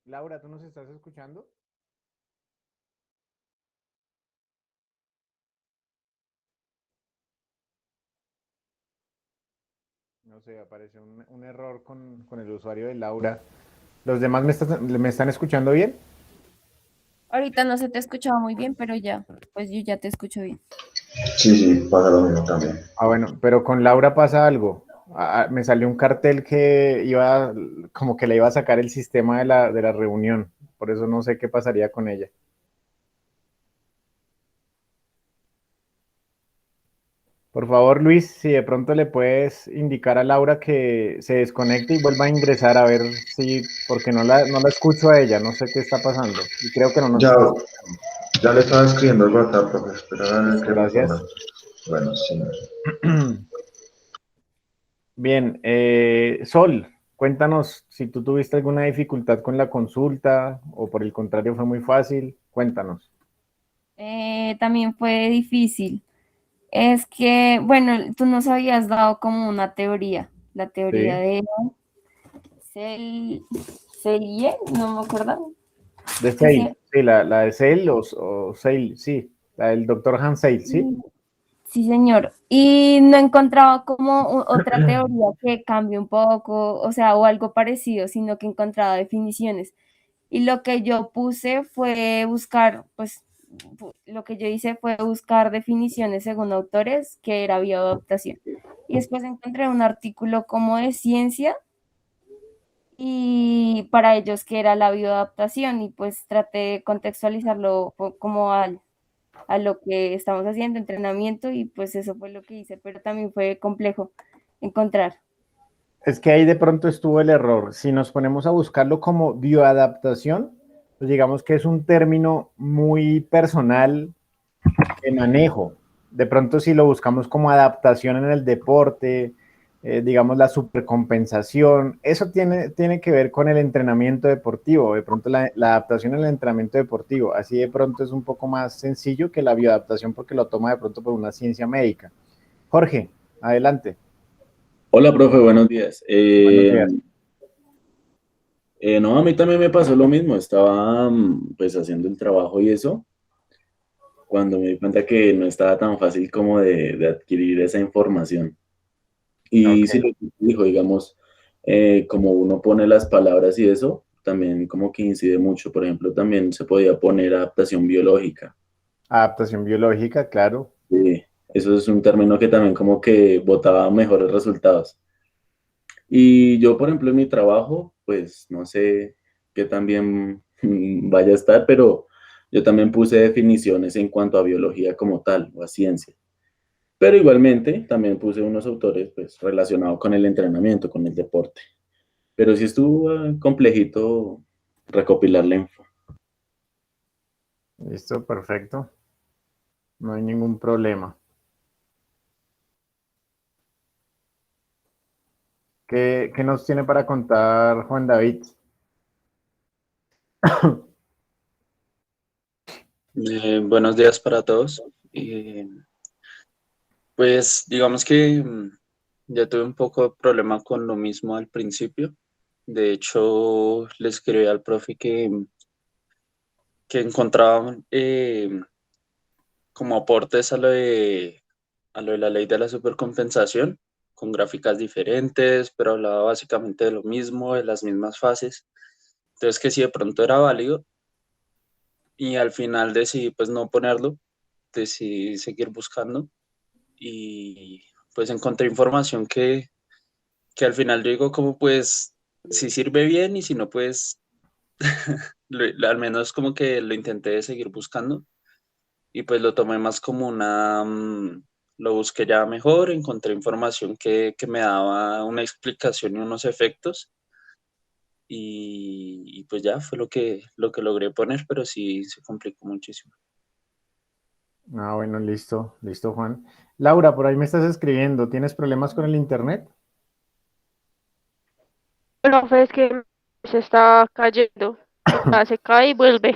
Laura, ¿tú nos estás escuchando? No sé, apareció un error con el usuario de Laura. ¿Los demás me están escuchando bien? Ahorita no se te escuchaba muy bien, pero ya, pues yo ya te escucho bien. Sí, sí, pasa lo mismo también. Ah, bueno, pero con Laura pasa algo. Me salió un cartel que iba, como que le iba a sacar el sistema de la reunión. Por eso no sé qué pasaría con ella. Por favor, Luis, si de pronto le puedes indicar a Laura que se desconecte y vuelva a ingresar a ver si, porque no la escucho a ella, no sé qué está pasando. Y creo que no nos Ya, está escuchando. ya le estaba escribiendo el WhatsApp, profe. Espera a ver Listo, qué responda. gracias. Bueno, sí. Bien, Sol, cuéntanos si tú tuviste alguna dificultad con la consulta o por el contrario fue muy fácil, cuéntanos. También fue difícil. Es que, bueno, tú nos habías dado como una teoría, la teoría Sí, de Cel, Celie, no me acuerdo. de Que Sale, sí, la de Sale o Sale, sí, la del doctor Hans Sale, ¿sí? sí, señor. Y no encontraba como otra teoría que cambie un poco, o sea, o algo parecido, sino que encontraba definiciones. Y lo que yo puse fue buscar, pues lo que yo hice fue buscar definiciones según autores que era bioadaptación. Y después encontré un artículo como de ciencia y para ellos que era la bioadaptación y pues traté de contextualizarlo como a lo que estamos haciendo, entrenamiento y pues eso fue lo que hice, pero también fue complejo encontrar. Es que ahí de pronto estuvo el error. Si nos ponemos a buscarlo como bioadaptación, pues digamos que es un término muy personal de manejo. De pronto si lo buscamos como adaptación en el deporte, digamos la supercompensación, eso tiene que ver con el entrenamiento deportivo, de pronto la adaptación en el entrenamiento deportivo, así de pronto es un poco más sencillo que la bioadaptación porque lo toma de pronto por una ciencia médica. Jorge, adelante. Hola, profe, buenos días. Buenos días. No, a mí también me pasó lo mismo. Estaba pues haciendo el trabajo y eso, cuando me di cuenta que no estaba tan fácil como de adquirir esa información. Y Ok. sí, lo que dijo, digamos, como uno pone las palabras y eso, también como que incide mucho. Por ejemplo, también se podía poner adaptación biológica. Adaptación biológica, claro. Eso es un término que también como que botaba mejores resultados. Y yo, por ejemplo, en mi trabajo, pues no sé qué tan bien vaya a estar, pero yo también puse definiciones en cuanto a biología como tal o a ciencia. Pero igualmente también puse unos autores pues relacionados con el entrenamiento, con el deporte. Pero sí estuvo complejito recopilar la info. Listo, perfecto. No hay ningún problema. ¿Qué nos tiene para contar Juan David? Buenos días para todos. Pues digamos que ya tuve un poco de problema con lo mismo al principio. De hecho, le escribí al profe que encontraba como aportes a lo de la ley de la supercompensación, con gráficas diferentes, pero hablaba básicamente de lo mismo, de las mismas fases. Entonces, que si de pronto era válido, y al final decidí pues no ponerlo, decidí seguir buscando y pues encontré información que al final yo digo como pues si sirve bien y si no pues al menos como que lo intenté seguir buscando y pues lo tomé más como lo busqué ya mejor, encontré información que me daba una explicación y unos efectos y pues ya fue lo que logré poner, pero sí se complicó muchísimo. Ah, bueno, listo, listo, Juan. Laura, por ahí me estás escribiendo. ¿Tienes problemas con el internet? Profe, es que se está cayendo. Se cae y vuelve.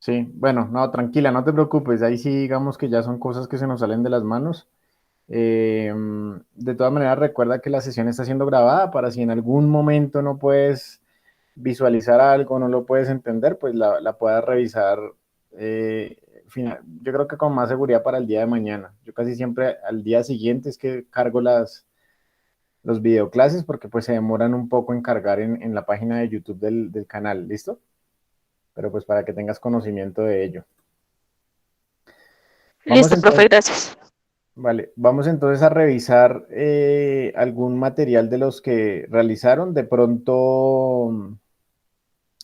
Sí, bueno, no, tranquila, no te preocupes. Ahí sí, digamos que ya son cosas que se nos salen de las manos. De todas maneras, recuerda que la sesión está siendo grabada para si en algún momento no puedes visualizar algo, no lo puedes entender, pues la puedas revisar, yo creo que con más seguridad para el día de mañana. Yo casi siempre al día siguiente es que cargo los videoclases porque pues se demoran un poco en cargar en la página de YouTube del canal, ¿listo? Pero pues para que tengas conocimiento de ello. Vamos Listo, profe, gracias. Vale, vamos entonces a revisar algún material de los que realizaron. De pronto,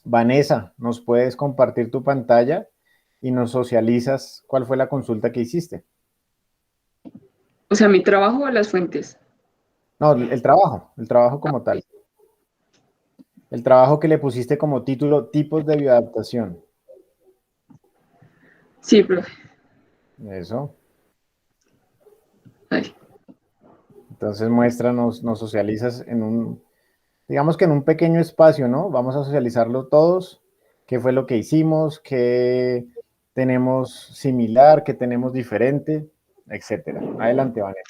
Vanessa, ¿nos puedes compartir tu pantalla y nos socializas cuál fue la consulta que hiciste? O sea, mi trabajo o las fuentes. No, el trabajo como tal. El trabajo que le pusiste como título, tipos de bioadaptación. Sí, profe. Eso. Ay. Entonces muéstranos, nos socializas digamos que en un pequeño espacio, ¿no? Vamos a socializarlo todos. ¿Qué fue lo que hicimos? ¿Qué tenemos similar? ¿Qué tenemos diferente? Etcétera. Adelante, Vanessa.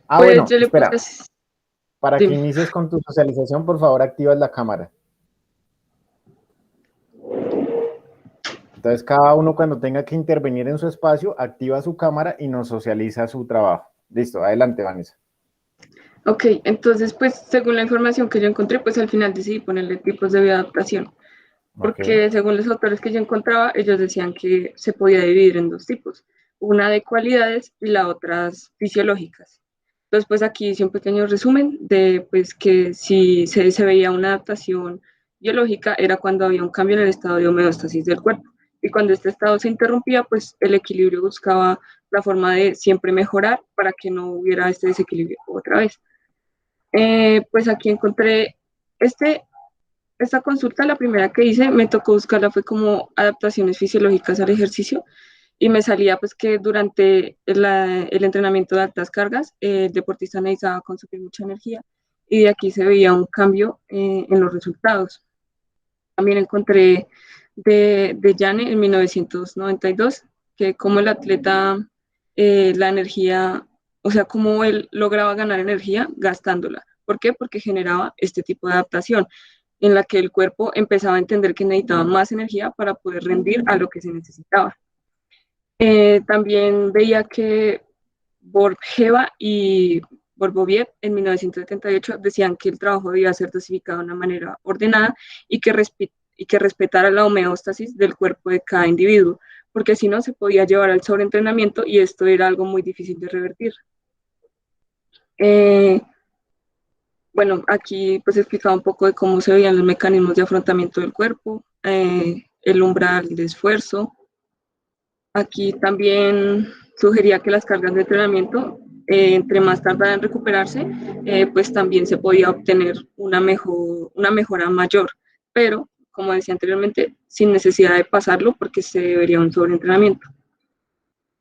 Pues Bueno, yo le espera. puse... Para que Dime. inicies con tu socialización, por favor, activas la cámara. Entonces, cada uno cuando tenga que intervenir en su espacio, activa su cámara y nos socializa su trabajo. Listo, adelante, Vanessa. Ok, entonces, pues, según la información que yo encontré, pues al final decidí ponerle tipos de bioadaptación. Porque según los autores que yo encontraba, ellos decían que se podía dividir en dos tipos. Una de cualidades y la otra fisiológicas. Entonces, pues aquí hice un pequeño resumen de pues que si se veía una adaptación biológica era cuando había un cambio en el estado de homeostasis del cuerpo. Y cuando este estado se interrumpía, pues el equilibrio buscaba la forma de siempre mejorar para que no hubiera este desequilibrio otra vez. Pues aquí encontré esta consulta, la primera que hice, me tocó buscarla, fue como adaptaciones fisiológicas al ejercicio y me salía pues que durante el entrenamiento de altas cargas, el deportista necesitaba consumir mucha energía y de aquí se veía un cambio en los resultados. También encontré de Jane en 1992, que como el atleta, la energía, o sea, cómo él lograba ganar energía gastándola. ¿Por qué? Porque generaba este tipo de adaptación en la que el cuerpo empezaba a entender que necesitaba más energía para poder rendir a lo que se necesitaba. También veía que Borgeva y Borboviev en 1978 decían que el trabajo debía ser dosificado de una manera ordenada y que respetara la homeostasis del cuerpo de cada individuo, porque si no se podía llevar al sobreentrenamiento y esto era algo muy difícil de revertir. Bueno, aquí pues explicaba un poco de cómo se veían los mecanismos de afrontamiento del cuerpo, el umbral de esfuerzo. Aquí también sugería que las cargas de entrenamiento, entre más tardaran en recuperarse, pues también se podía obtener una mejora mayor, pero como decía anteriormente, sin necesidad de pasarlo porque se debería un sobreentrenamiento.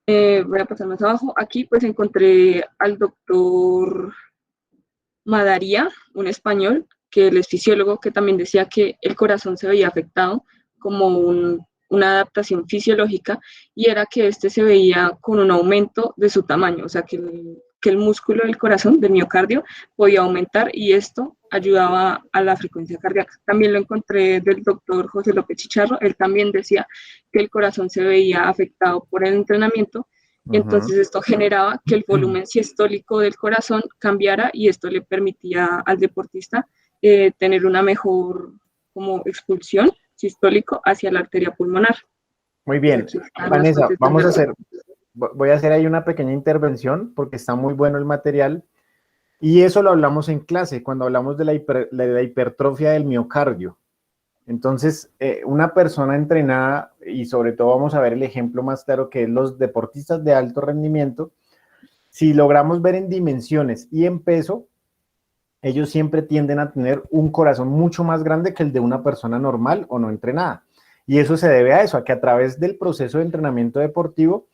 Voy a pasar más abajo. Aquí pues encontré al doctor Madaría, un español, que él es fisiólogo, que también decía que el corazón se veía afectado como una adaptación fisiológica y era que este se veía con un aumento de su tamaño, o sea que el músculo del corazón, del miocardio, podía aumentar y esto ayudaba a la frecuencia cardíaca. También lo encontré del doctor José López Chicharro, él también decía que el corazón se veía afectado por el entrenamiento. Entonces esto generaba que el volumen sistólico del corazón cambiara y esto le permitía al deportista tener una mejor como expulsión sistólico hacia la arteria pulmonar. Muy bien, Vanessa, voy a hacer ahí una pequeña intervención porque está muy bueno el material y eso lo hablamos en clase cuando hablamos de la hipertrofia del miocardio. Entonces, una persona entrenada, y sobre todo vamos a ver el ejemplo más claro que es los deportistas de alto rendimiento, si logramos ver en dimensiones y en peso, ellos siempre tienden a tener un corazón mucho más grande que el de una persona normal o no entrenada. Y eso se debe a eso, a que a través del proceso de entrenamiento deportivo,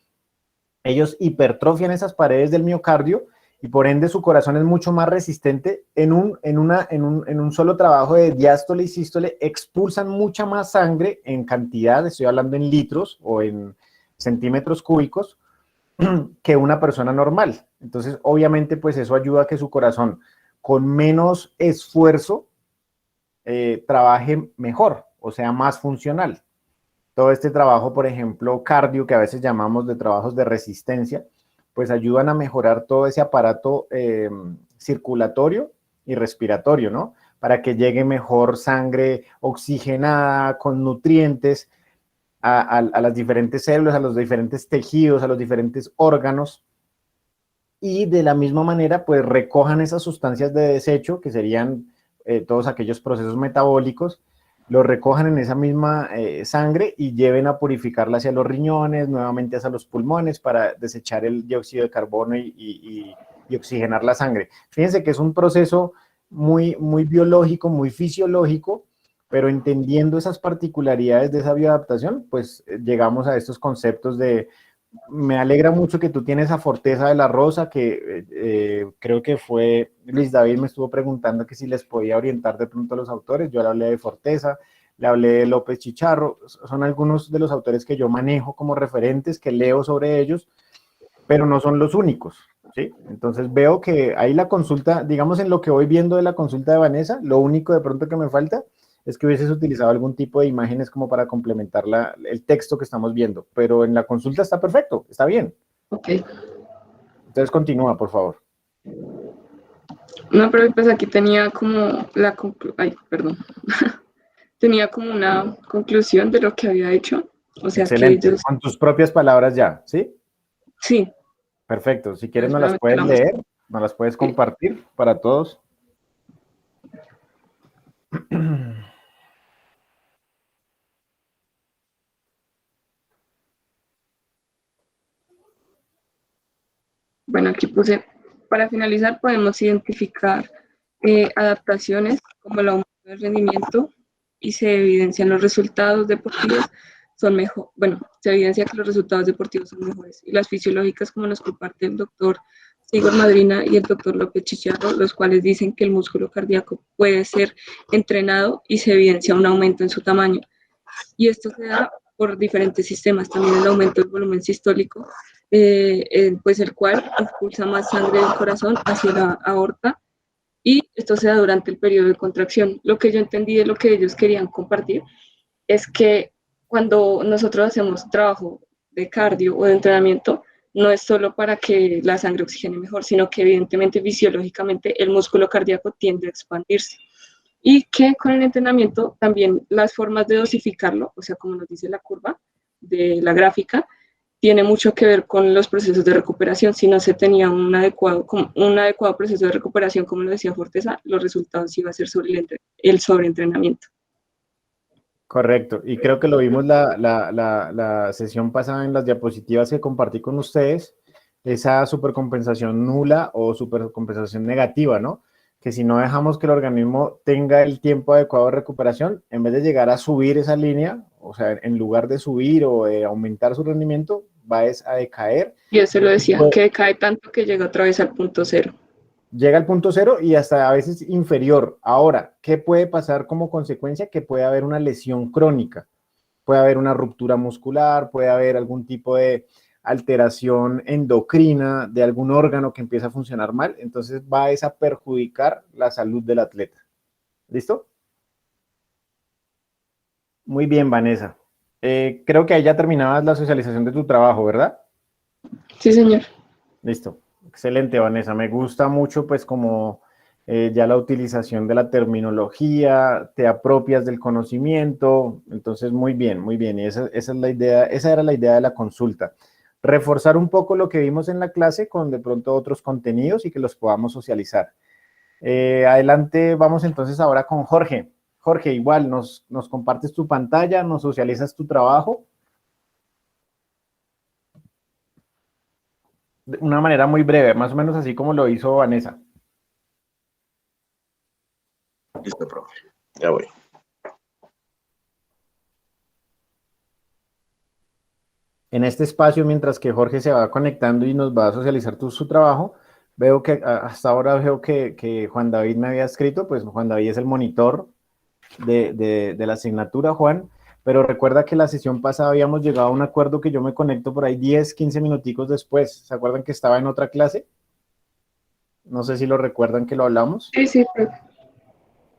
ellos hipertrofian esas paredes del miocardio y por ende su corazón es mucho más resistente. En un solo trabajo de diástole y sístole expulsan mucha más sangre en cantidad, estoy hablando en litros o en centímetros cúbicos, que una persona normal. Entonces, obviamente, pues eso ayuda a que su corazón, con menos esfuerzo, trabaje mejor, o sea, más funcional. Todo este trabajo, por ejemplo, cardio, que a veces llamamos de trabajos de resistencia, pues ayudan a mejorar todo ese aparato circulatorio y respiratorio, ¿no? Para que llegue mejor sangre oxigenada, con nutrientes a las diferentes células, a los diferentes tejidos, a los diferentes órganos, y de la misma manera, pues recojan esas sustancias de desecho, que serían todos aquellos procesos metabólicos, los recojan en esa misma sangre y lleven a purificarla hacia los riñones, nuevamente hacia los pulmones, para desechar el dióxido de carbono y oxigenar la sangre. Fíjense que es un proceso muy, muy biológico, muy fisiológico, pero entendiendo esas particularidades de esa bioadaptación, pues llegamos a estos conceptos de... Me alegra mucho que tú tienes a Forteza de la Rosa, que creo que fue Luis David me estuvo preguntando que si les podía orientar de pronto a los autores. Yo le hablé de Forteza, le hablé de López Chicharro, son algunos de los autores que yo manejo como referentes, que leo sobre ellos, pero no son los únicos, ¿sí? Entonces veo que ahí la consulta, digamos en lo que voy viendo de la consulta de Vanessa, lo único de pronto que me falta es que hubieses utilizado algún tipo de imágenes como para complementar el texto que estamos viendo, pero en la consulta está perfecto, está bien. Ok. Entonces continúa, por favor. No, pero pues aquí tenía como tenía como una conclusión de lo que había hecho. O sea, excelente, que ellos... con tus propias palabras ya, ¿sí? Sí. Perfecto, si quieres nos las puedes leer, nos las puedes compartir para todos. Bueno, aquí puse, para finalizar podemos identificar adaptaciones como el aumento del rendimiento y se evidencian los resultados deportivos son mejor, bueno, se evidencia que los resultados deportivos son mejores y las fisiológicas como nos comparte el doctor Sigor Madrina y el doctor López Chicharro, los cuales dicen que el músculo cardíaco puede ser entrenado y se evidencia un aumento en su tamaño. Y esto se da por diferentes sistemas, también el aumento del volumen sistólico, pues el cual expulsa más sangre del corazón hacia la aorta, y esto se da durante el periodo de contracción. Lo que yo entendí de lo que ellos querían compartir es que cuando nosotros hacemos trabajo de cardio o de entrenamiento, no es solo para que la sangre oxigene mejor, sino que evidentemente fisiológicamente el músculo cardíaco tiende a expandirse. Y que con el entrenamiento también las formas de dosificarlo, o sea, como nos dice la curva de la gráfica, tiene mucho que ver con los procesos de recuperación. Si no se tenía un adecuado proceso de recuperación, como lo decía Forteza, los resultados iban a ser sobre el sobreentrenamiento. Correcto, y creo que lo vimos la sesión pasada en las diapositivas que compartí con ustedes, esa supercompensación nula o supercompensación negativa, ¿no? Que si no dejamos que el organismo tenga el tiempo adecuado de recuperación, en vez de llegar a subir esa línea, o sea, en lugar de subir o de aumentar su rendimiento, va a decaer. Y eso lo decía, que decae tanto que llega otra vez al punto cero. Llega al punto cero y hasta a veces inferior. Ahora, ¿qué puede pasar como consecuencia? Que puede haber una lesión crónica, puede haber una ruptura muscular, puede haber algún tipo de alteración endocrina de algún órgano que empieza a funcionar mal, entonces va a perjudicar la salud del atleta. ¿Listo? Muy bien, Vanessa. Creo que ahí ya terminabas la socialización de tu trabajo, ¿verdad? Sí, señor. Listo. Excelente, Vanessa. Me gusta mucho, pues, como ya la utilización de la terminología, te apropias del conocimiento. Entonces, muy bien, muy bien. Y esa es la idea, esa era la idea de la consulta. Reforzar un poco lo que vimos en la clase con de pronto otros contenidos y que los podamos socializar. Adelante, vamos entonces ahora con Jorge. Jorge, igual, nos compartes tu pantalla, nos socializas tu trabajo. De una manera muy breve, más o menos así como lo hizo Vanessa. Listo, profe. Ya voy. En este espacio, mientras que Jorge se va conectando y nos va a socializar su trabajo, veo que hasta ahora veo que Juan David me había escrito, pues Juan David es el monitor de la asignatura, Juan, pero recuerda que la sesión pasada habíamos llegado a un acuerdo que yo me conecto por ahí 10, 15 minuticos después. ¿Se acuerdan que estaba en otra clase? No sé si lo recuerdan que lo hablamos. Sí, sí, profe.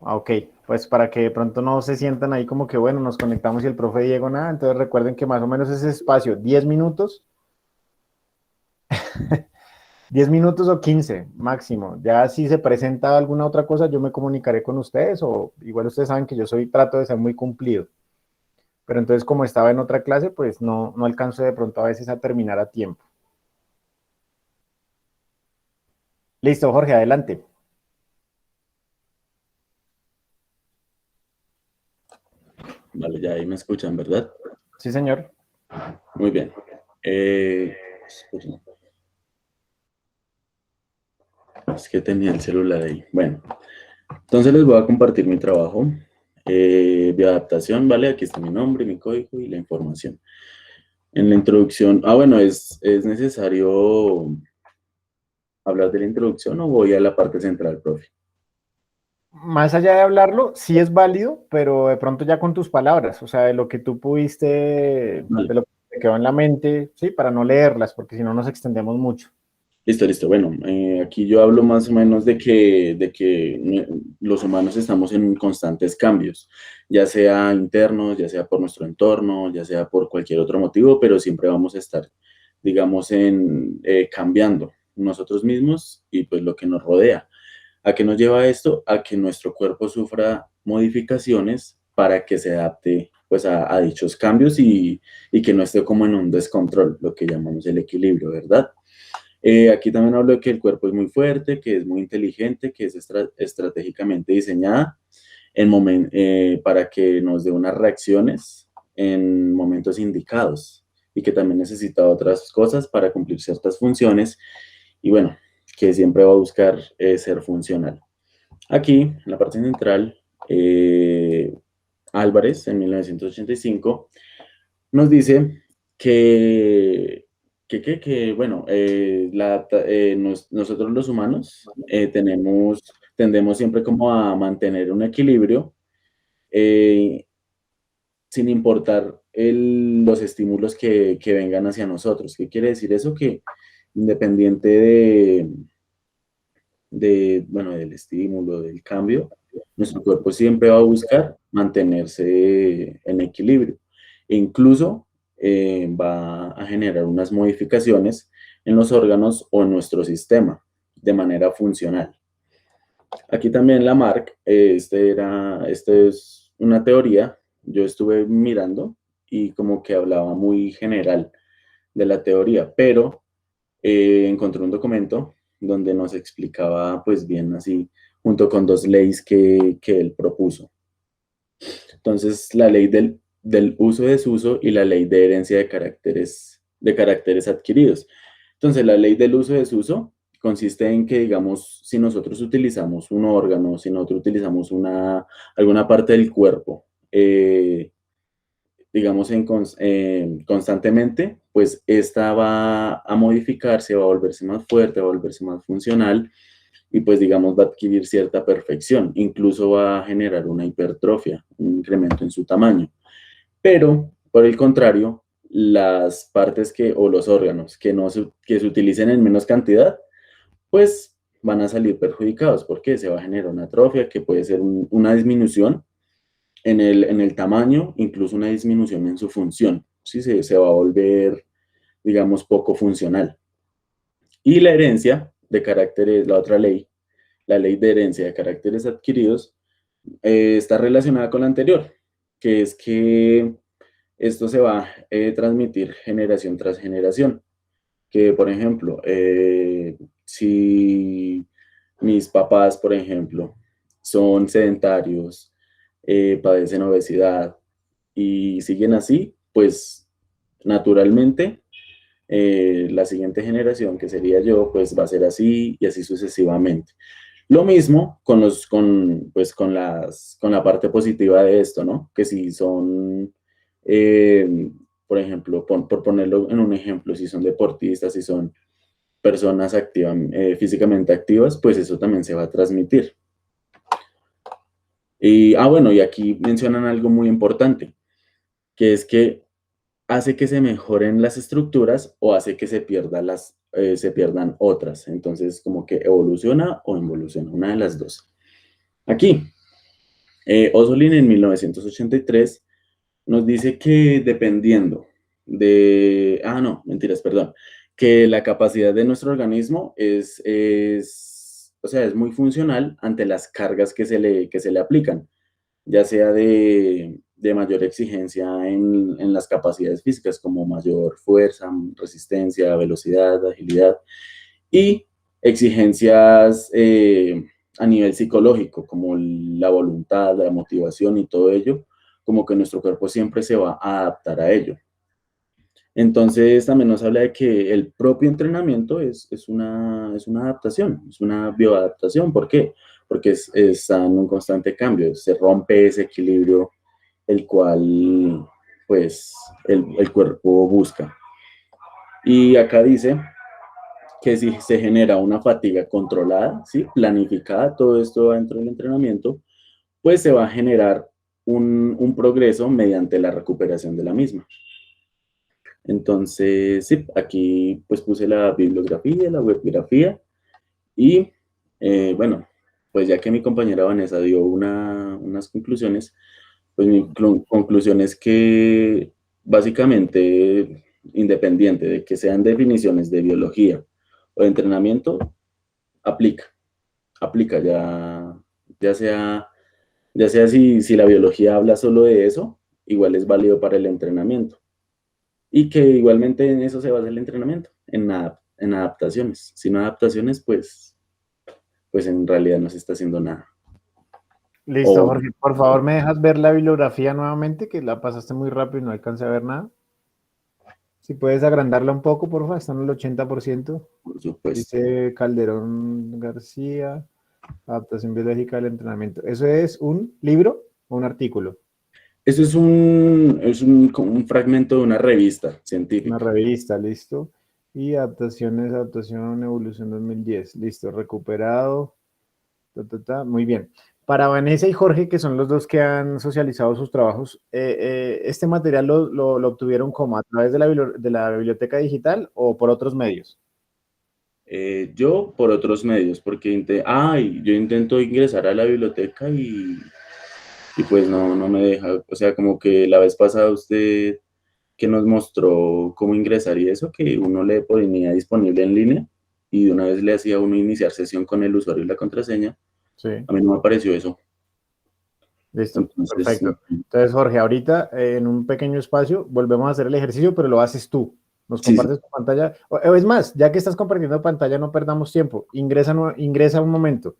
Ok, pues para que de pronto no se sientan ahí como que, bueno, nos conectamos y el profe Diego nada, entonces recuerden que más o menos ese espacio, 10 minutos, 10 minutos o 15 máximo. Ya si se presenta alguna otra cosa, yo me comunicaré con ustedes o igual ustedes saben que yo trato de ser muy cumplido. Pero entonces como estaba en otra clase, pues no alcanzo de pronto a veces a terminar a tiempo. Listo, Jorge, adelante. Vale, ya ahí me escuchan, ¿verdad? Sí, señor. Muy bien. Es que tenía el celular ahí. Bueno, entonces les voy a compartir mi trabajo de adaptación, ¿vale? Aquí está mi nombre, mi código y la información. En la introducción, bueno, ¿es necesario hablar de la introducción o voy a la parte central, profe? Más allá de hablarlo, sí es válido, pero de pronto ya con tus palabras, o sea, de lo que tú pudiste, Vale. de lo que te quedó en la mente, sí, para no leerlas, porque si no nos extendemos mucho. Listo, listo. Bueno, aquí yo hablo más o menos de que los humanos estamos en constantes cambios, ya sea internos, ya sea por nuestro entorno, ya sea por cualquier otro motivo, pero siempre vamos a estar, digamos, cambiando nosotros mismos y pues lo que nos rodea. ¿A qué nos lleva esto? A que nuestro cuerpo sufra modificaciones para que se adapte pues a dichos cambios y que no esté como en un descontrol, lo que llamamos el equilibrio, ¿verdad? Aquí también hablo de que el cuerpo es muy fuerte, que es muy inteligente, que es estratégicamente diseñada para que nos dé unas reacciones en momentos indicados y que también necesita otras cosas para cumplir ciertas funciones y bueno, que siempre va a buscar ser funcional. Aquí, en la parte central, Álvarez, en 1985, nos dice bueno, nosotros los humanos tendemos siempre como a mantener un equilibrio eh, sin importar los estímulos que vengan hacia nosotros. ¿Qué quiere decir eso? Que independiente bueno, del estímulo, del cambio, nuestro cuerpo siempre va a buscar mantenerse en equilibrio. E incluso va a generar unas modificaciones en los órganos o en nuestro sistema de manera funcional. Aquí también Lamarck, este es una teoría, yo estuve mirando y como que hablaba muy general de la teoría, pero encontré un documento donde nos explicaba pues bien así, junto con dos leyes que él propuso. Entonces, la ley del uso-desuso y la ley de herencia de caracteres adquiridos. Entonces, la ley del uso-desuso consiste en que, digamos, si nosotros utilizamos un órgano, si nosotros utilizamos alguna parte del cuerpo, digamos, constantemente, pues esta va a modificarse, va a volverse más fuerte, va a volverse más funcional y pues, digamos, va a adquirir cierta perfección. Incluso va a generar una hipertrofia, un incremento en su tamaño. Pero, por el contrario, las partes o los órganos que se utilicen en menos cantidad, pues van a salir perjudicados porque se va a generar una atrofia que puede ser una disminución en el tamaño, incluso una disminución en su función. ¿Sí? Se va a volver, digamos, poco funcional. Y la herencia de caracteres, la otra ley, la ley de herencia de caracteres adquiridos, está relacionada con la anterior, que es que esto se va a transmitir generación tras generación. Que, por ejemplo, si mis papás, por ejemplo, son sedentarios, padecen obesidad y siguen así, pues naturalmente la siguiente generación, que sería yo, pues va a ser así y así sucesivamente. Lo mismo pues, con la parte positiva de esto, ¿no? Que si son, por ejemplo, por ponerlo en un ejemplo, si son deportistas, si son personas físicamente activas, pues eso también se va a transmitir. Y, bueno, y aquí mencionan algo muy importante, que es que hace que se mejoren las estructuras o hace que se pierdan otras. Entonces, como que evoluciona o involuciona, una de las dos. Aquí, Osolin en 1983 nos dice que dependiendo de... Ah, no, mentiras, perdón. Que la capacidad de nuestro organismo o sea, es muy funcional ante las cargas que se le aplican, ya sea de mayor exigencia en las capacidades físicas, como mayor fuerza, resistencia, velocidad, agilidad, y exigencias a nivel psicológico, como la voluntad, la motivación y todo ello, como que nuestro cuerpo siempre se va a adaptar a ello. Entonces también nos habla de que el propio entrenamiento es una adaptación, es una bioadaptación. ¿Por qué? Porque está en un constante cambio, se rompe ese equilibrio el cual pues el cuerpo busca. Y acá dice que si se genera una fatiga controlada, ¿sí? Planificada, todo esto dentro del entrenamiento, pues se va a generar un progreso mediante la recuperación de la misma. Entonces, sí, aquí pues puse la bibliografía, la webgrafía y bueno, pues ya que mi compañera Vanessa dio unas conclusiones, pues mi conclusión es que básicamente, independiente de que sean definiciones de biología o de entrenamiento, aplica ya sea si la biología habla solo de eso, igual es válido para el entrenamiento. Y que igualmente en eso se basa el entrenamiento, en adaptaciones. Sin adaptaciones, pues en realidad no se está haciendo nada. Listo, Jorge. Por favor, ¿me dejas ver la bibliografía nuevamente? Que la pasaste muy rápido y no alcancé a ver nada. Si puedes agrandarla un poco, por favor, está en el 80%. Por supuesto. Dice Calderón García, adaptación biológica del entrenamiento. ¿Eso es un libro o un artículo? Eso es como un fragmento de una revista científica. Una revista, listo. Y adaptación, evolución 2010. Listo, recuperado. Muy bien. Para Vanessa y Jorge, que son los dos que han socializado sus trabajos, ¿este material lo obtuvieron como a través de la biblioteca digital o por otros medios? Yo por otros medios, porque yo intento ingresar a la biblioteca y pues no me deja. O sea, como que la vez pasada usted que nos mostró cómo ingresar y eso, que uno le ponía disponible en línea y de una vez le hacía a uno iniciar sesión con el usuario y la contraseña. Sí. A mí no me apareció eso. Listo, perfecto. Entonces, Jorge, ahorita en un pequeño espacio volvemos a hacer el ejercicio, pero lo haces tú. Nos compartes tu pantalla. Es más, ya que estás compartiendo pantalla, no perdamos tiempo. Ingresa un momento.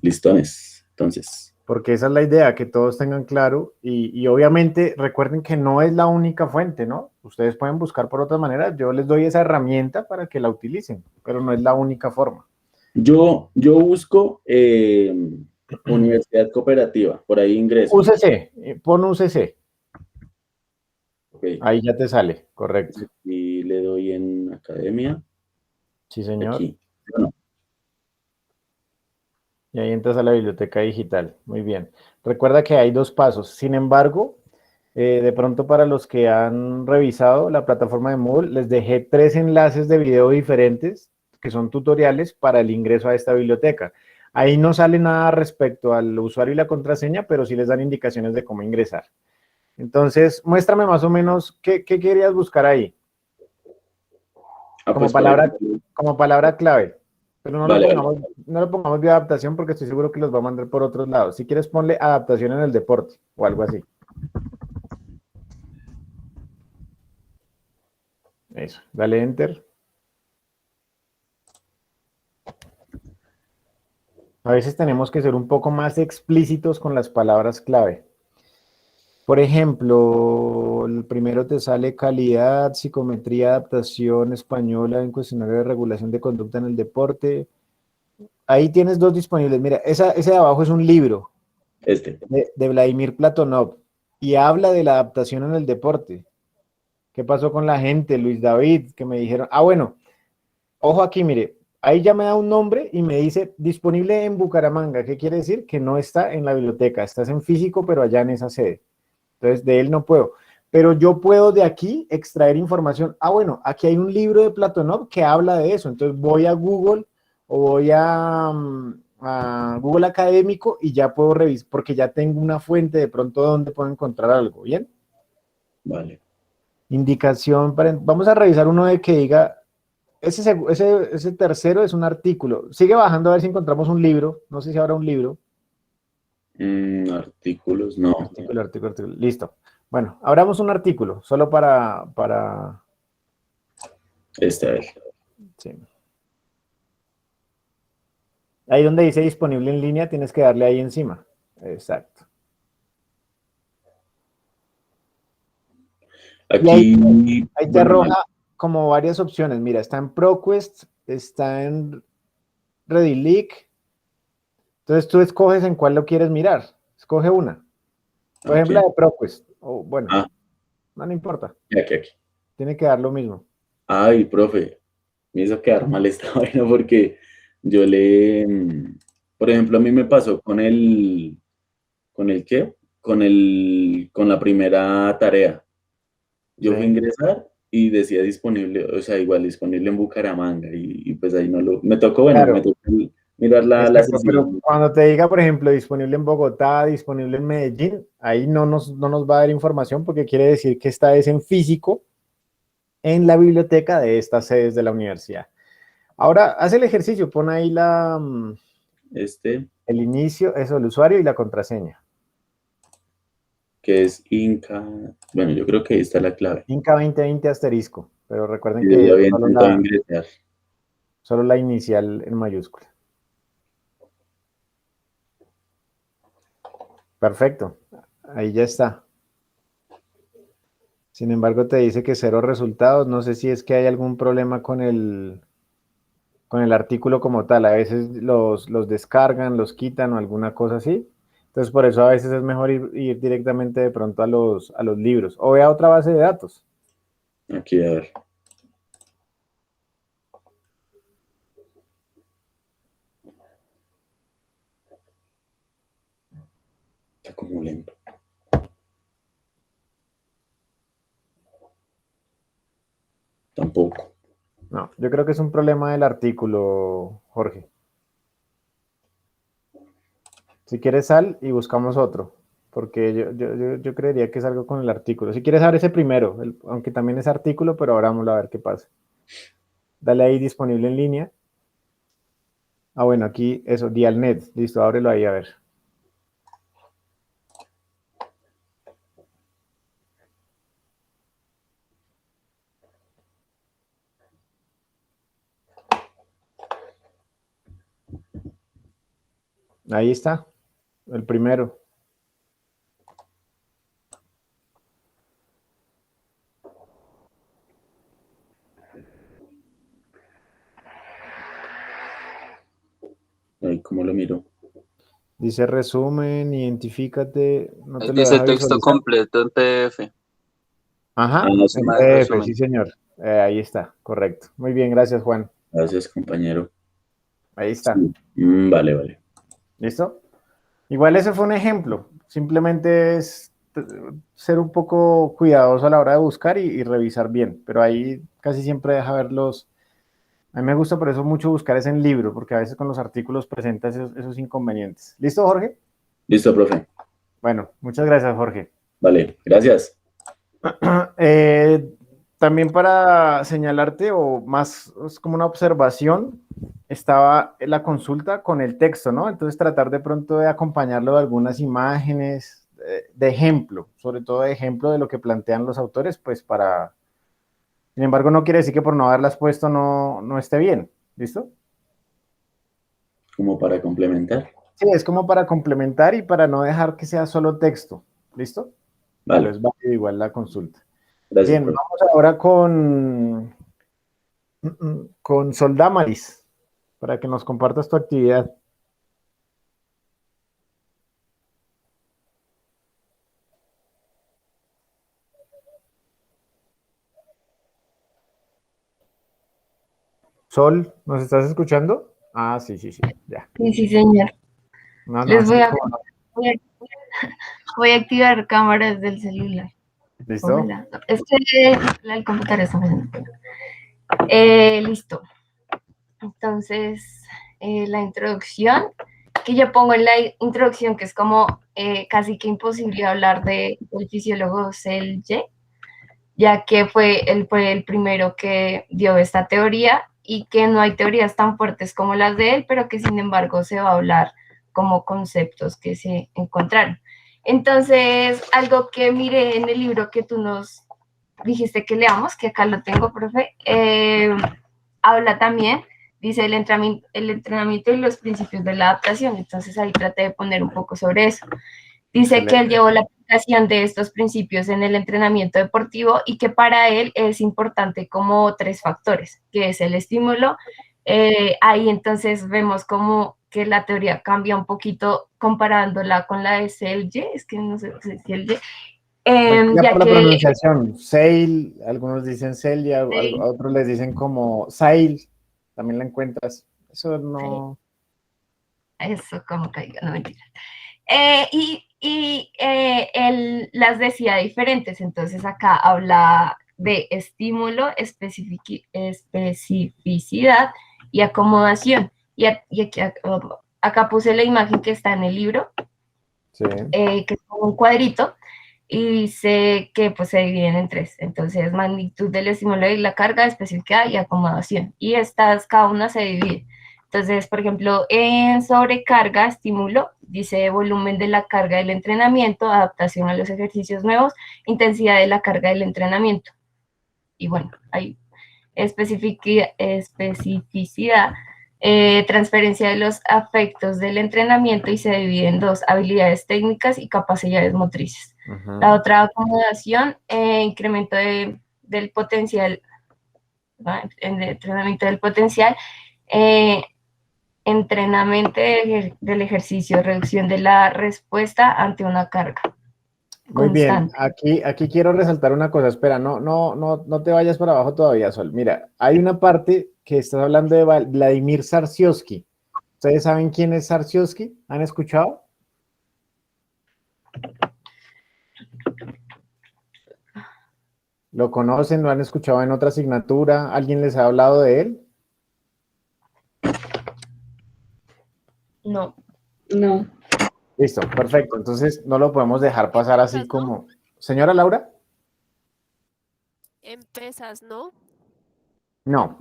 Listones. Entonces. Porque esa es la idea, que todos tengan claro. Y obviamente recuerden que no es la única fuente, ¿no? Ustedes pueden buscar por otras maneras. Yo les doy esa herramienta para que la utilicen, pero no es la única forma. Yo busco Universidad Cooperativa, por ahí ingreso. UCC, pon UCC. Okay. Ahí ya te sale, correcto. Y le doy en Academia. Sí, señor. Aquí. Bueno. Y ahí entras a la biblioteca digital. Muy bien. Recuerda que hay dos pasos. Sin embargo, de pronto para los que han revisado la plataforma de Moodle, les dejé 3 enlaces de video diferentes que son tutoriales para el ingreso a esta biblioteca. Ahí no sale nada respecto al usuario y la contraseña, pero sí les dan indicaciones de cómo ingresar. Entonces, muéstrame más o menos qué querías buscar ahí. Como palabra clave. Pero no le pongamos bioadaptación porque estoy seguro que los va a mandar por otros lados. Si quieres, ponle adaptación en el deporte o algo así. Eso, dale enter. A veces tenemos que ser un poco más explícitos con las palabras clave. Por ejemplo, el primero te sale calidad, psicometría, adaptación española en cuestionario de regulación de conducta en el deporte. Ahí tienes 2 disponibles. Mira, ese de abajo es un libro de Vladimir Platonov y habla de la adaptación en el deporte. ¿Qué pasó con la gente? Luis David, que me dijeron, bueno, ojo aquí, mire, ahí ya me da un nombre y me dice disponible en Bucaramanga. ¿Qué quiere decir? Que no está en la biblioteca, estás en físico, pero allá en esa sede. Entonces, de él no puedo. Pero yo puedo de aquí extraer información. Bueno, aquí hay un libro de Platonov que habla de eso. Entonces, voy a Google o voy a a Google Académico y ya puedo revisar, porque ya tengo una fuente de pronto donde puedo encontrar algo, ¿bien? Vale. Indicación para... Vamos a revisar uno de que diga, ese tercero es un artículo. Sigue bajando a ver si encontramos un libro, no sé si habrá un libro. Artículos, no. Artículo. Listo. Bueno, abramos un artículo, solo para... A ver. Sí. Ahí donde dice disponible en línea, tienes que darle ahí encima. Exacto. Aquí... Ahí te arroja como varias opciones. Mira, está en ProQuest, está en ReadyLeak. Entonces tú escoges en cuál lo quieres mirar. Escoge una. Por ejemplo, la de ProQuest. O bueno, no importa. Aquí. Tiene que dar lo mismo. Ay, profe, me hizo quedar mal esta vaina porque yo por ejemplo, a mí me pasó ¿con qué? Con la primera tarea. Yo fui a ingresar y decía disponible, o sea, igual disponible en Bucaramanga y pues ahí me tocó, bueno, Claro. me tocó mirar la Exacto, pero sesión. cuando te diga, por ejemplo, disponible en Bogotá, disponible en Medellín, ahí no nos va a dar información porque quiere decir que esta es en físico en la biblioteca de estas sedes de la universidad. Ahora, haz el ejercicio, pon ahí el inicio, eso, el usuario y la contraseña. Que es Inca, bueno, yo creo que ahí está la clave. Inca 2020 asterisco, pero recuerden Yo ya que había intentado ingresar. Solo la inicial en mayúscula. Perfecto, ahí ya está. Sin embargo, te dice que 0 resultados. No sé si es que hay algún problema con el artículo como tal. A veces los descargan, los quitan o alguna cosa así. Entonces, por eso a veces es mejor ir directamente de pronto a los libros. O ve a otra base de datos. Aquí, a ver. Está como lento. Tampoco. No, yo creo que es un problema del artículo, Jorge. Si quieres sal y buscamos otro, porque yo creería que es algo con el artículo. Si quieres abre ese primero, aunque también es artículo, pero abrámoslo a ver qué pasa. Dale ahí disponible en línea. Ah, bueno, aquí eso, Dialnet. Listo, ábrelo ahí a ver. Ahí está, el primero. Ahí, ¿cómo lo miro? Dice resumen, identifícate. No te lo Dice deja texto visualizar. completo en PDF. Ajá, Sí. en Más PDF, resumen. sí señor. Ahí está, correcto. Muy bien, gracias Juan. Gracias, compañero. Ahí está. Sí. Vale. ¿Listo? Igual ese fue un ejemplo. Simplemente es ser un poco cuidadoso a la hora de buscar y revisar bien. Pero ahí casi siempre deja ver los... A mí me gusta por eso mucho buscar es en libro, porque a veces con los artículos presenta esos inconvenientes. ¿Listo, Jorge? Listo, profe. Bueno, muchas gracias, Jorge. Vale, gracias. También para señalarte, o más es como una observación, estaba la consulta con el texto, ¿no? Entonces tratar de pronto de acompañarlo de algunas imágenes, de ejemplo, sobre todo de ejemplo de lo que plantean los autores, pues para... Sin embargo, no quiere decir que por no haberlas puesto no esté bien, ¿listo? Como para complementar. Sí, es como para complementar y para no dejar que sea solo texto, ¿listo? Vale. Pero es válido igual la consulta. Gracias, Bien, profe. vamos ahora con Soldamaris, para que nos compartas tu actividad. Sol, ¿nos estás escuchando? Ah, sí, ya. Sí, señor. No, Les sí, voy cómo no. voy a activar cámaras del celular. ¿Listo? Hola. Es que el computador está fallando. Listo. Entonces, la introducción, que yo pongo en la introducción, que es como casi que imposible hablar del fisiólogo Selye, ya que fue el primero que dio esta teoría y que no hay teorías tan fuertes como las de él, pero que sin embargo se va a hablar como conceptos que se encontraron. Entonces, algo que miré en el libro que tú nos dijiste que leamos, que acá lo tengo, profe, habla también, dice el entrenamiento y los principios de la adaptación. Entonces ahí traté de poner un poco sobre eso. Dice que él llevó la aplicación de estos principios en el entrenamiento deportivo y que para él es importante como 3 factores, que es el estímulo. Ahí entonces vemos como que la teoría cambia un poquito comparándola con la de Selye, es que no sé si es Selye, Ya ya por la que pronunciación, Sail, algunos dicen Celia, a otros les dicen como Sail, también la encuentras. Eso no. eso como caiga, no mentira. Él las decía diferentes, entonces acá habla de estímulo, especificidad y acomodación. Y aquí, acá puse la imagen que está en el libro, Sí. que es como un cuadrito, y dice que pues se dividen en 3. Entonces, magnitud del estímulo y la carga, especificidad y acomodación. Y estas, cada una se divide. Entonces, por ejemplo, en sobrecarga, estímulo, dice volumen de la carga del entrenamiento, adaptación a los ejercicios nuevos, intensidad de la carga del entrenamiento. Y bueno, hay especificidad, transferencia de los afectos del entrenamiento y se divide en 2, habilidades técnicas y capacidades motrices. La otra acomodación, incremento del potencial, en el entrenamiento del potencial, entrenamiento del ejercicio, reducción de la respuesta ante una carga. Muy bien, Constante. aquí quiero resaltar una cosa, espera, no te vayas para abajo todavía, Sol. Mira, hay una parte que estás hablando de Vladimir Zarsiowski. ¿Ustedes saben quién es Zarsiowski? ¿Han escuchado? ¿Lo conocen? ¿Lo han escuchado en otra asignatura? ¿Alguien les ha hablado de él? No. No. Listo, perfecto. Entonces no lo podemos dejar pasar así como... Señora Laura. Empresas, ¿no? No.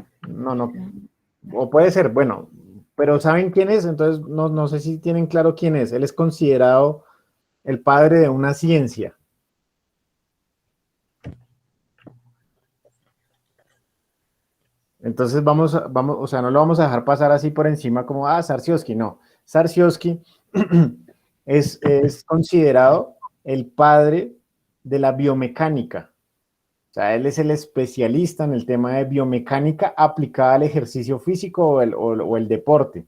O puede ser, bueno, pero ¿saben quién es? Entonces no sé si tienen claro quién es. Él es considerado el padre de una ciencia. Entonces o sea, no lo vamos a dejar pasar así por encima como, Zarsiowski, no. Zarsiowski es considerado el padre de la biomecánica. O sea, él es el especialista en el tema de biomecánica aplicada al ejercicio físico o el deporte.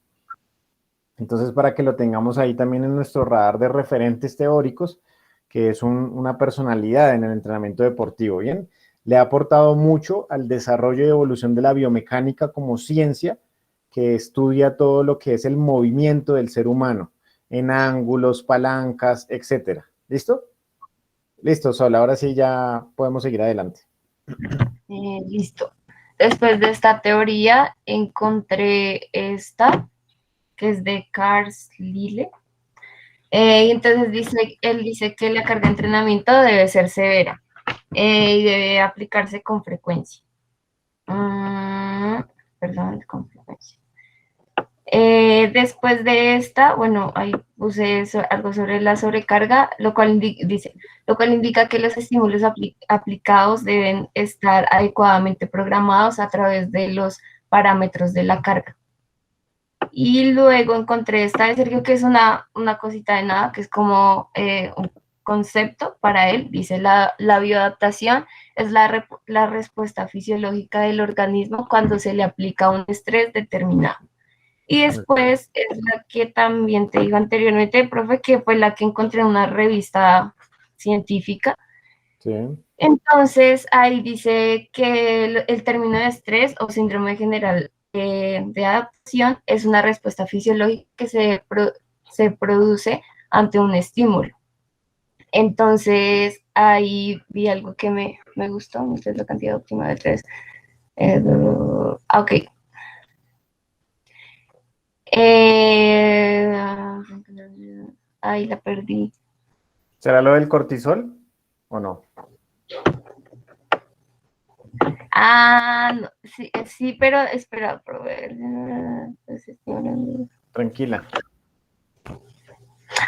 Entonces, para que lo tengamos ahí también en nuestro radar de referentes teóricos, que es una personalidad en el entrenamiento deportivo, ¿bien? Le ha aportado mucho al desarrollo y evolución de la biomecánica como ciencia que estudia todo lo que es el movimiento del ser humano en ángulos, palancas, etcétera. ¿Listo? Listo, Sol, ahora sí ya podemos seguir adelante. Listo. Después de esta teoría encontré esta, que es de Carlyle. Y entonces él dice que la carga de entrenamiento debe ser severa y debe aplicarse con frecuencia. Perdón, con frecuencia. Después de esta, bueno, ahí puse algo sobre la sobrecarga, lo cual indica que los estímulos aplicados deben estar adecuadamente programados a través de los parámetros de la carga. Y luego encontré esta de Sergio, que es una cosita de nada, que es como un concepto para él. Dice, la bioadaptación es la respuesta fisiológica del organismo cuando se le aplica un estrés determinado. Y después es la que también te digo anteriormente, profe, que fue la que encontré en una revista científica. Sí. Entonces, ahí dice que el término de estrés o síndrome general de adaptación es una respuesta fisiológica que se produce ante un estímulo. Entonces, ahí vi algo que me gustó, esta es la cantidad óptima de estrés. Ok. Eh, Ay, la perdí. ¿Será lo del cortisol o no? Ah, no, sí, sí, pero espera, por ver. Tranquila.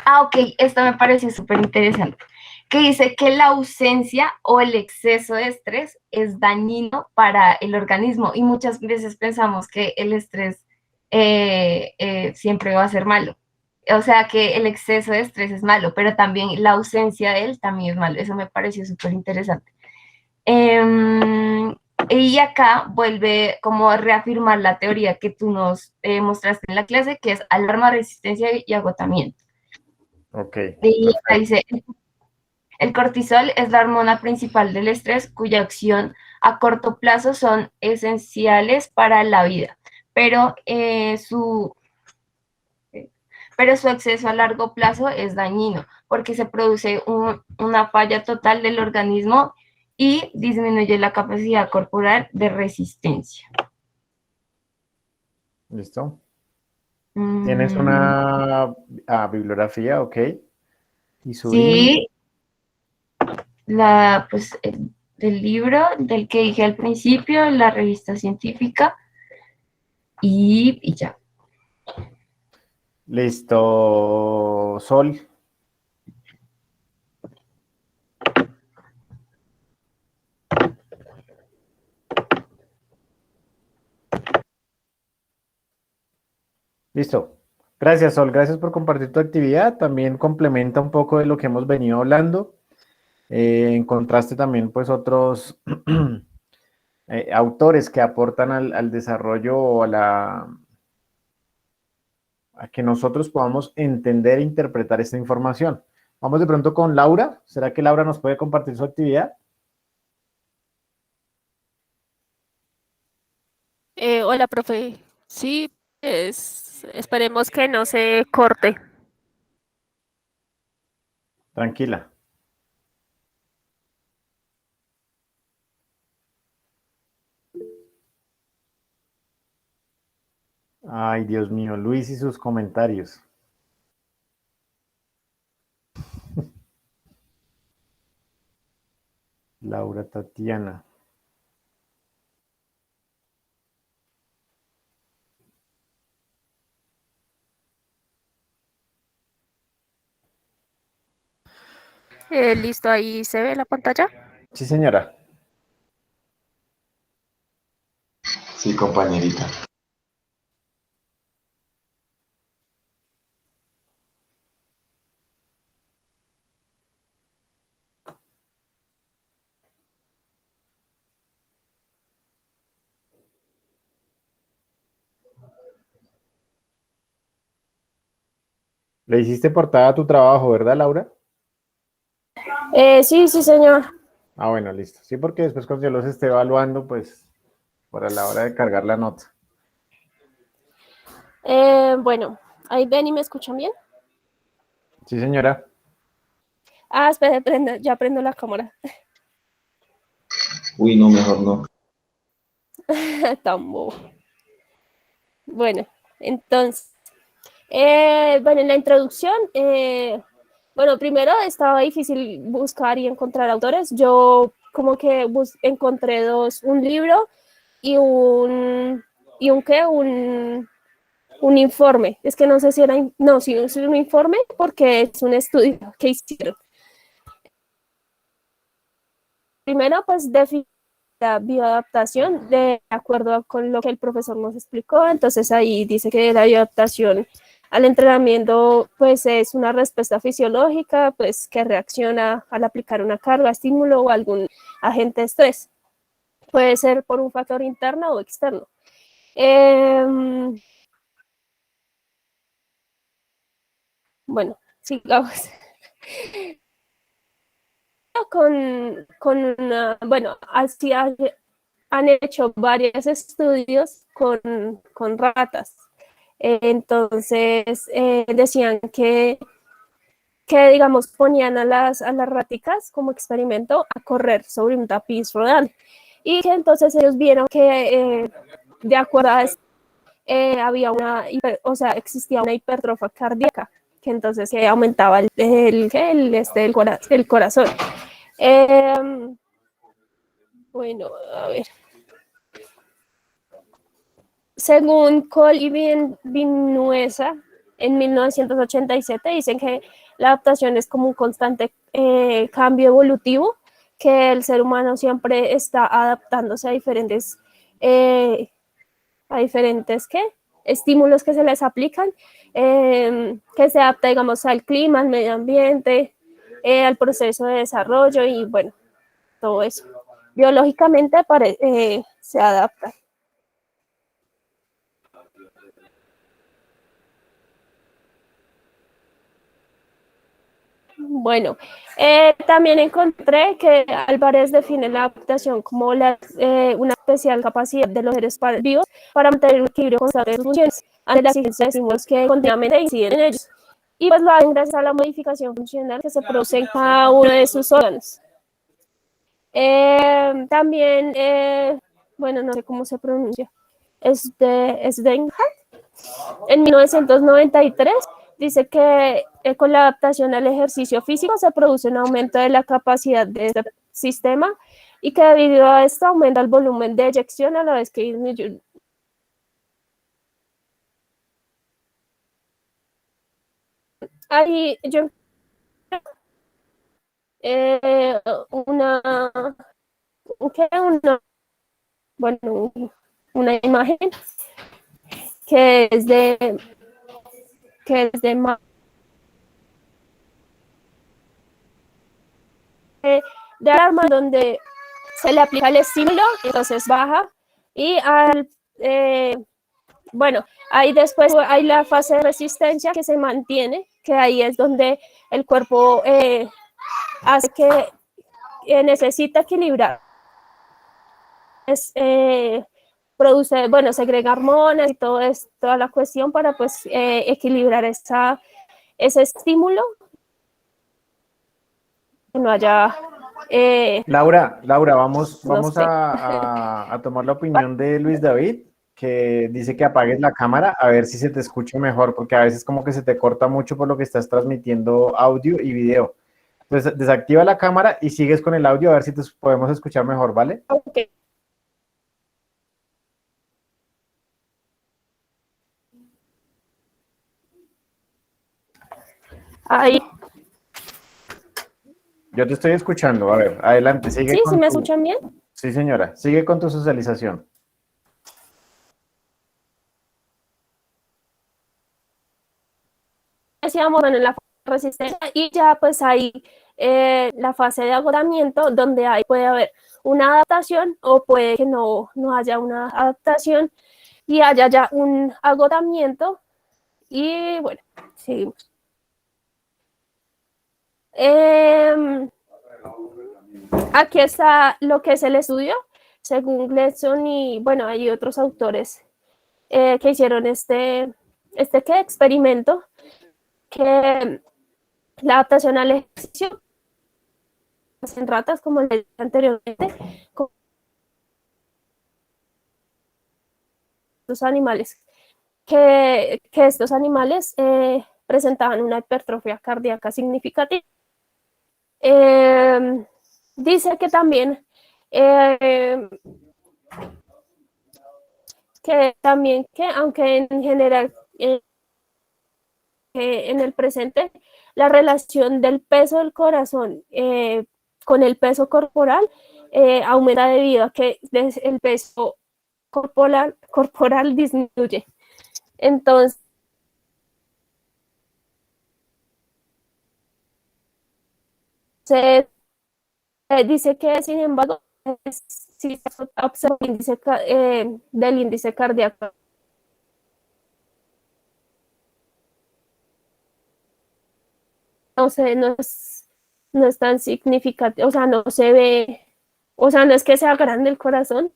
Ah, ok, esto me pareció súper interesante, que dice que la ausencia o el exceso de estrés es dañino para el organismo y muchas veces pensamos que el estrés siempre va a ser malo. O sea, que el exceso de estrés es malo, pero también la ausencia de él también es malo. Eso me pareció súper interesante. Y acá vuelve como a reafirmar la teoría que tú nos mostraste en la clase, que es alarma, resistencia y agotamiento. Ok. Y acá Perfecto. dice, el cortisol es la hormona principal del estrés cuya acción a corto plazo son esenciales para la vida, pero, pero su exceso a largo plazo es dañino porque se produce una falla total del organismo y disminuye la capacidad corporal de resistencia. ¿Listo? ¿Tienes una bibliografía? Ok. ¿Y su email? Sí, pues, del libro del que dije al principio, la revista científica y ya. Listo, Sol. Listo. Gracias, Sol. Gracias por compartir tu actividad. También complementa un poco de lo que hemos venido hablando. Encontraste también, pues, otros autores que aportan al desarrollo o a que nosotros podamos entender e interpretar esta información. Vamos de pronto con Laura. ¿Será que Laura nos puede compartir su actividad? Hola, profe. Sí, esperemos que no se corte. Tranquila. Ay, Dios mío, Luis y sus comentarios. Laura Tatiana. Listo, ahí se ve la pantalla. Sí, señora. Sí, compañerita. Le hiciste portada a tu trabajo, ¿verdad, Laura? Sí, sí, señor. Ah, bueno, listo. Sí, porque después cuando yo los esté evaluando, pues, para la hora de cargar la nota. Bueno, ahí ven y me escuchan bien. Sí, señora. Ah, espera, ya prendo la cámara. Uy, no, mejor no. Tan bobo. Bueno, entonces, bueno, en la introducción, bueno, primero estaba difícil buscar y encontrar autores. Yo como que encontré un libro y un informe. Es que no sé si era, no, sí, es un informe porque es un estudio que hicieron. Primero, pues, definir la bioadaptación de acuerdo con lo que el profesor nos explicó. Entonces ahí dice que la bioadaptación al entrenamiento pues es una respuesta fisiológica pues que reacciona al aplicar una carga, estímulo o algún agente de estrés. Puede ser por un factor interno o externo. Bueno, sigamos. Bueno, así han hecho varios estudios con ratas. Entonces, decían digamos, ponían a las raticas como experimento a correr sobre un tapiz rodante. Y que entonces ellos vieron que, de acuerdo a había o sea, existía una hipertrofia cardíaca, que entonces aumentaba el corazón. Bueno, a ver. Según Cole y Vinuesa, en 1987 dicen que la adaptación es como un constante cambio evolutivo, que el ser humano siempre está adaptándose a diferentes ¿qué? Estímulos que se les aplican, que se adapta, digamos, al clima, al medio ambiente, al proceso de desarrollo y bueno, todo eso. Biológicamente se adapta. Bueno, también encontré que Álvarez define la adaptación como una especial capacidad de los seres vivos para mantener un equilibrio constante de sus funciones ante las exigencias de estímulos que continuamente inciden en ellos. Y pues lo hacen gracias a la modificación funcional que se produce en cada uno de sus órganos. También, bueno, no sé cómo se pronuncia, Steinhardt, en 1993, dice que con la adaptación al ejercicio físico se produce un aumento de la capacidad de este sistema y que debido a esto aumenta el volumen de eyección a la vez que disminuye. Ahí yo una imagen que es de alarma donde se le aplica el estímulo, entonces baja y bueno, ahí después hay la fase de resistencia que se mantiene, que ahí es donde el cuerpo hace que necesita equilibrar. Produce, bueno, segrega hormonas y toda la cuestión para pues equilibrar ese estímulo, que no haya... Laura, vamos no sé. a tomar la opinión de Luis David, que dice que apagues la cámara a ver si se te escucha mejor, porque a veces como que se te corta mucho por lo que estás transmitiendo audio y video. Entonces desactiva la cámara y sigues con el audio a ver si te podemos escuchar mejor, ¿vale? Ok. Ahí. Yo te estoy escuchando, a ver, adelante, sigue ¿Sí? con ¿Sí me escuchan bien? Sí, señora, sigue con tu socialización. Decíamos, bueno, en la resistencia y ya pues hay la fase de agotamiento donde ahí puede haber una adaptación o puede que no haya una adaptación y haya ya un agotamiento y bueno, seguimos. Aquí está lo que es el estudio, según Gleason y bueno, hay otros autores que hicieron este experimento, que la adaptación al ejercicio en ratas, como el dije anteriormente, con estos animales, que estos animales presentaban una hipertrofia cardíaca significativa. Dice que también que aunque en general en el presente la relación del peso del corazón con el peso corporal aumenta debido a que el peso corporal disminuye. Entonces, dice que, sin embargo, si se observa el índice, del índice cardíaco, no es tan significativo, o sea, no se ve, o sea, no es que sea grande el corazón,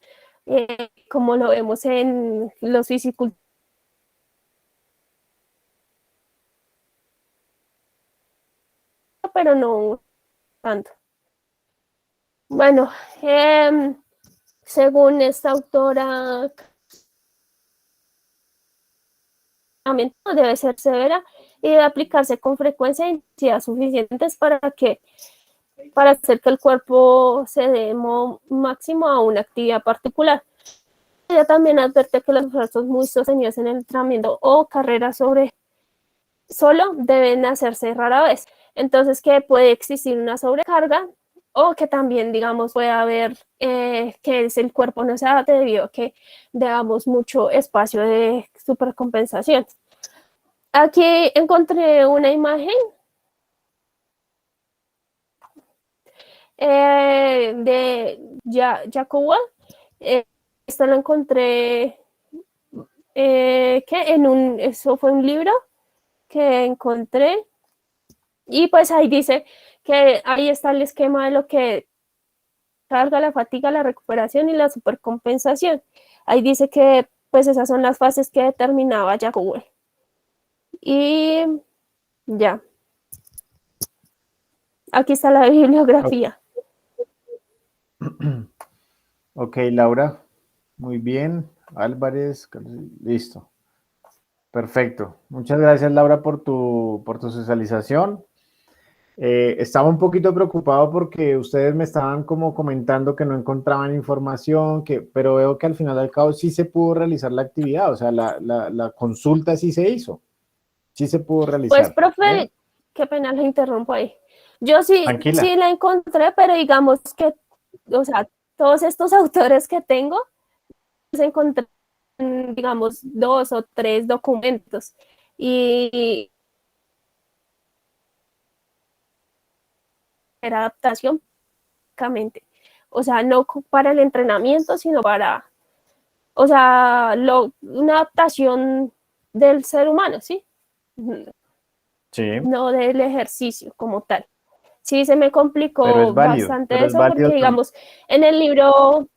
como lo vemos en los fisiculturistas, pero no tanto. Bueno, según esta autora, entrenamiento debe ser severa y debe aplicarse con frecuencia e intensidad suficientes para hacer que el cuerpo se dé máximo a una actividad particular. Ella también advierte que los esfuerzos muy sostenidos en el entrenamiento o carreras solo deben hacerse rara vez. Entonces, que puede existir una sobrecarga o que también, digamos, puede haber que el cuerpo no se adapte debido a que damos mucho espacio de supercompensación. Aquí encontré una imagen de Jacobo. Esta la encontré eso fue un libro que encontré y pues ahí dice que ahí está el esquema de lo que carga, la fatiga, la recuperación y la supercompensación. Ahí dice que pues esas son las fases que determinaba Jacobo. Y ya. Aquí está la bibliografía. Ok, Laura. Muy bien. Álvarez, listo. Perfecto. Muchas gracias, Laura, por tu socialización. Estaba un poquito preocupado porque ustedes me estaban como comentando que no encontraban información, pero veo que al final del cabo sí se pudo realizar la actividad, o sea, la consulta sí se hizo, sí se pudo realizar. Pues, profe, qué pena la interrumpo ahí. Yo sí la encontré, pero digamos que, o sea, todos estos autores que tengo, los encontré en, digamos, 2 o 3 documentos. Y era adaptación, o sea, no para el entrenamiento, sino para, o sea, una adaptación del ser humano, ¿sí? Sí. No del ejercicio como tal. Sí, se me complicó bastante eso porque, digamos, en el libro,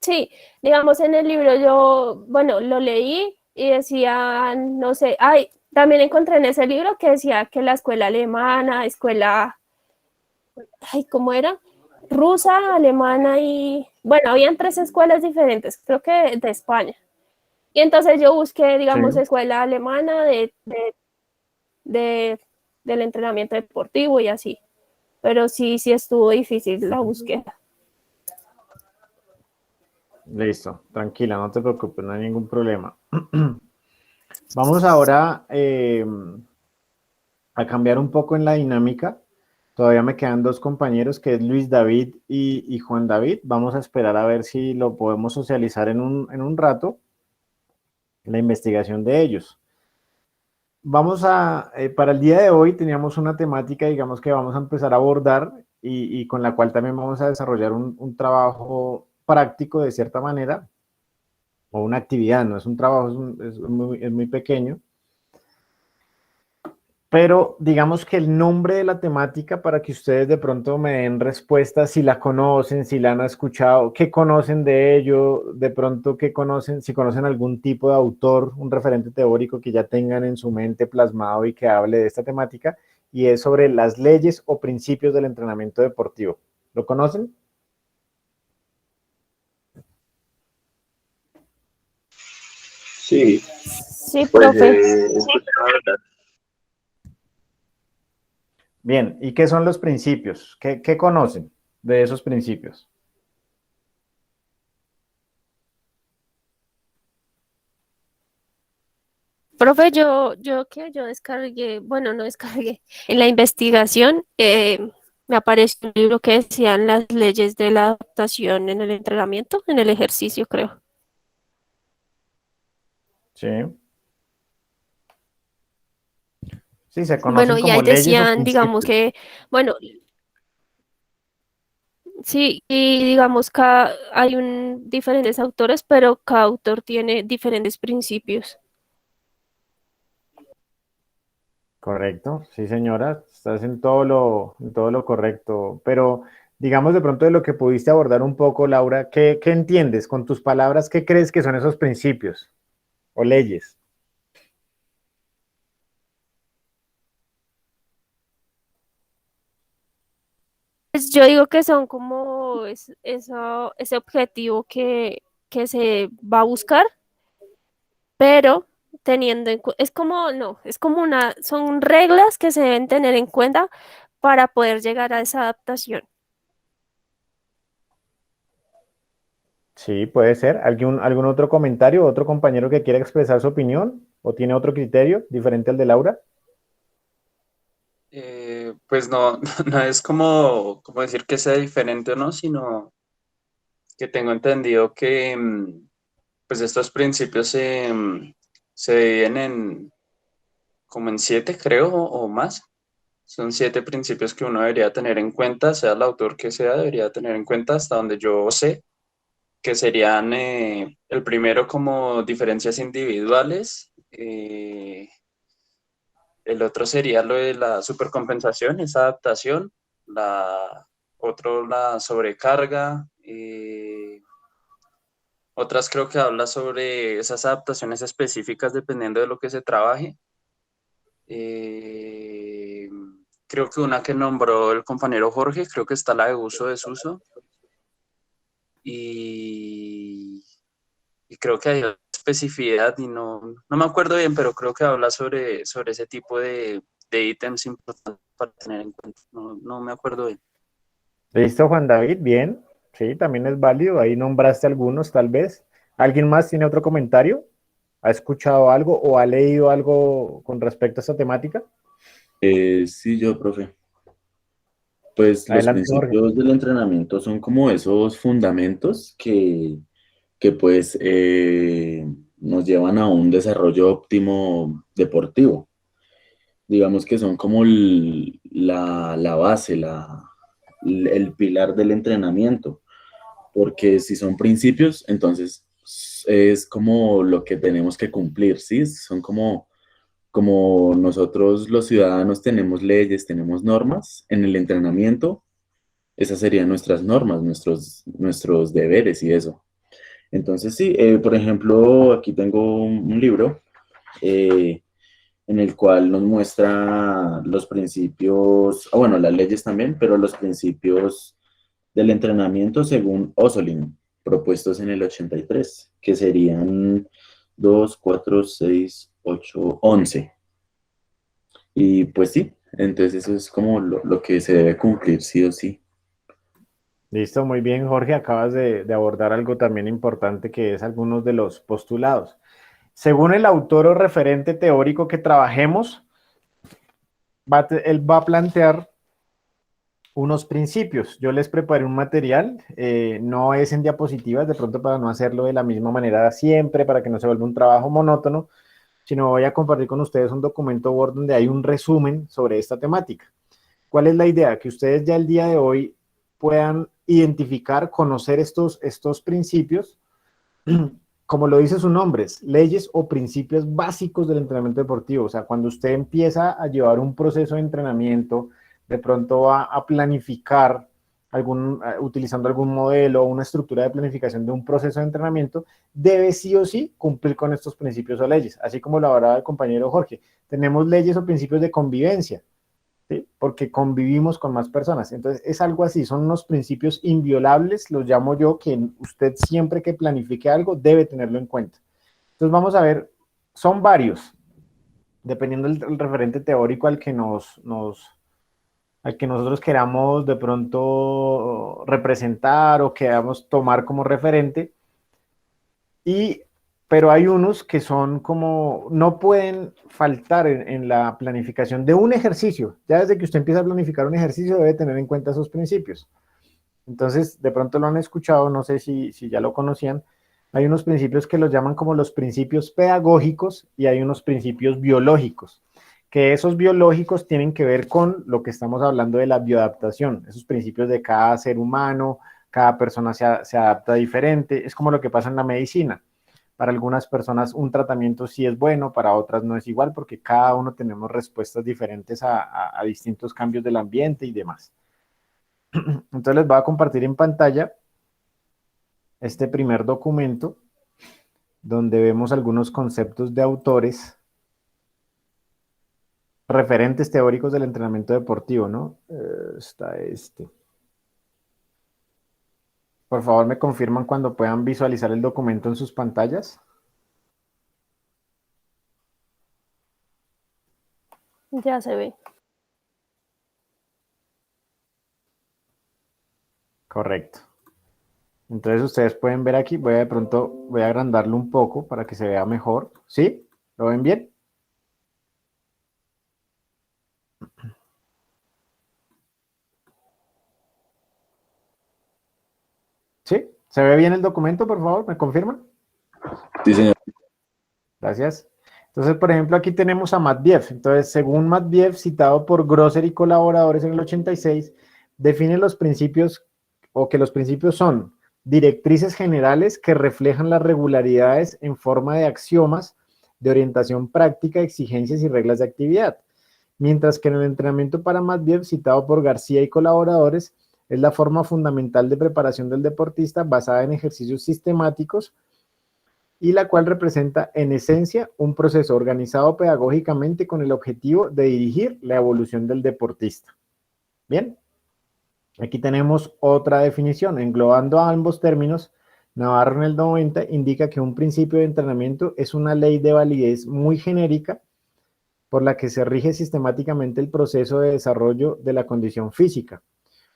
sí, digamos, en el libro yo, bueno, lo leí y decía, no sé, también encontré en ese libro que decía que la escuela alemana, ¿cómo era? Rusa, alemana y, bueno, habían 3 escuelas diferentes, creo que de España. Y entonces yo busqué, digamos, escuela alemana del entrenamiento deportivo y así. Pero sí estuvo difícil la búsqueda. Listo, tranquila, no te preocupes, no hay ningún problema. Vamos ahora a cambiar un poco en la dinámica. Todavía me quedan 2 compañeros, que es Luis David y Juan David. Vamos a esperar a ver si lo podemos socializar en un rato, la investigación de ellos. Vamos para el día de hoy teníamos una temática, digamos, que vamos a empezar a abordar y con la cual también vamos a desarrollar un trabajo práctico de cierta manera, o una actividad, no es un trabajo, es muy pequeño. Pero digamos que el nombre de la temática, para que ustedes de pronto me den respuesta, si la conocen, si la han escuchado, qué conocen de ello, de pronto qué conocen, si conocen algún tipo de autor, un referente teórico que ya tengan en su mente plasmado y que hable de esta temática, y es sobre las leyes o principios del entrenamiento deportivo. ¿Lo conocen? Sí. Sí, profe. Bien, ¿y qué son los principios? ¿Qué conocen de esos principios? Profe, yo descargué, bueno, no descargué, en la investigación me apareció un libro que decían las leyes de la adaptación en el entrenamiento, en el ejercicio, creo. Sí. Sí, se conocen Bueno, y como ahí leyes o decían, digamos principios. que, bueno, sí, y digamos que hay diferentes autores, pero cada autor tiene diferentes principios. Correcto, sí señora, estás en todo lo correcto, pero digamos de pronto de lo que pudiste abordar un poco, Laura, ¿qué entiendes con tus palabras? ¿Qué crees que son esos principios o leyes? Pues yo digo que son como ese objetivo que se va a buscar, pero es como, no, es como son reglas que se deben tener en cuenta para poder llegar a esa adaptación. Sí, puede ser. ¿Algún otro comentario, otro compañero que quiera expresar su opinión o tiene otro criterio diferente al de Laura? Pues no, no es como decir que sea diferente o no, sino que tengo entendido que pues estos principios se dividen como en 7, creo, o más. Son 7 principios que uno debería tener en cuenta, sea el autor que sea, debería tener en cuenta hasta donde yo sé, que serían el primero como diferencias individuales, el otro sería lo de la supercompensación, esa adaptación, otro la sobrecarga, otras creo que habla sobre esas adaptaciones específicas dependiendo de lo que se trabaje. Eh, Creo que una que nombró el compañero Jorge, creo que está la de uso-desuso. Y, y creo que hay especificidad y no me acuerdo bien, pero creo que habla sobre ese tipo de ítems importantes para tener en cuenta. No me acuerdo bien. Listo, Juan David, bien. Sí, también es válido. Ahí nombraste algunos, tal vez. ¿Alguien más tiene otro comentario? ¿Ha escuchado algo o ha leído algo con respecto a esta temática? Sí, yo, profe. Pues los Adelante, Jorge. principios del entrenamiento son como esos fundamentos que pues nos llevan a un desarrollo óptimo deportivo. Digamos que son como la base, el pilar del entrenamiento, porque si son principios, entonces es como lo que tenemos que cumplir, ¿sí? Son como nosotros los ciudadanos tenemos leyes, tenemos normas en el entrenamiento, esas serían nuestras normas, nuestros deberes y eso. Entonces, sí, por ejemplo, aquí tengo un libro eh, en el cual nos muestra los principios, bueno, las leyes también, pero los principios del entrenamiento según Osolin, propuestos en el 83, que serían 2, 4, 6, 8, 11. Y pues sí, entonces eso es como lo que se debe cumplir sí o sí. Listo, muy bien, Jorge. Acabas de abordar algo también importante que es algunos de los postulados. Según el autor o referente teórico que trabajemos, él va a plantear unos principios. Yo les preparé un material, no es en diapositivas, de pronto para no hacerlo de la misma manera siempre, para que no se vuelva un trabajo monótono, sino voy a compartir con ustedes un documento Word donde hay un resumen sobre esta temática. ¿Cuál es la idea? Que ustedes ya el día de hoy puedan identificar, conocer estos principios, como lo dice su nombre, leyes o principios básicos del entrenamiento deportivo. O sea, cuando usted empieza a llevar un proceso de entrenamiento, de pronto va a planificar utilizando algún modelo o una estructura de planificación de un proceso de entrenamiento, debe sí o sí cumplir con estos principios o leyes, así como lo hablaba el compañero Jorge. Tenemos leyes o principios de convivencia, ¿sí? Porque convivimos con más personas. Entonces, es algo así, son unos principios inviolables, los llamo yo, que usted siempre que planifique algo debe tenerlo en cuenta. Entonces, vamos a ver, son varios, dependiendo del referente teórico al que nosotros queramos de pronto representar o queramos tomar como referente. Pero hay unos que son como, no pueden faltar en la planificación de un ejercicio. Ya desde que usted empieza a planificar un ejercicio debe tener en cuenta esos principios. Entonces, de pronto lo han escuchado, no sé si ya lo conocían. Hay unos principios que los llaman como los principios pedagógicos y hay unos principios biológicos, que esos biológicos tienen que ver con lo que estamos hablando de la bioadaptación, esos principios de cada ser humano, cada persona se adapta diferente, es como lo que pasa en la medicina. Para algunas personas un tratamiento sí es bueno, para otras no es igual, porque cada uno tenemos respuestas diferentes a distintos cambios del ambiente y demás. Entonces les voy a compartir en pantalla este primer documento donde vemos algunos conceptos de autores referentes teóricos del entrenamiento deportivo, ¿no? Está este. Por favor, me confirman cuando puedan visualizar el documento en sus pantallas. Ya se ve. Correcto. Entonces ustedes pueden ver aquí, voy a agrandarlo un poco para que se vea mejor. ¿Sí? ¿Lo ven bien? ¿Sí? ¿Se ve bien el documento, por favor? ¿Me confirman? Sí, señor. Gracias. Entonces, por ejemplo, aquí tenemos a Matveev. Entonces, según Matveev, citado por Grosser y colaboradores en el 86, define los principios, o que los principios son directrices generales que reflejan las regularidades en forma de axiomas de orientación práctica, exigencias y reglas de actividad. Mientras que en el entrenamiento para Matveev, citado por García y colaboradores, es la forma fundamental de preparación del deportista basada en ejercicios sistemáticos y la cual representa en esencia un proceso organizado pedagógicamente con el objetivo de dirigir la evolución del deportista. Bien, aquí tenemos otra definición. Englobando a ambos términos, Navarro en el 90 indica que un principio de entrenamiento es una ley de validez muy genérica por la que se rige sistemáticamente el proceso de desarrollo de la condición física.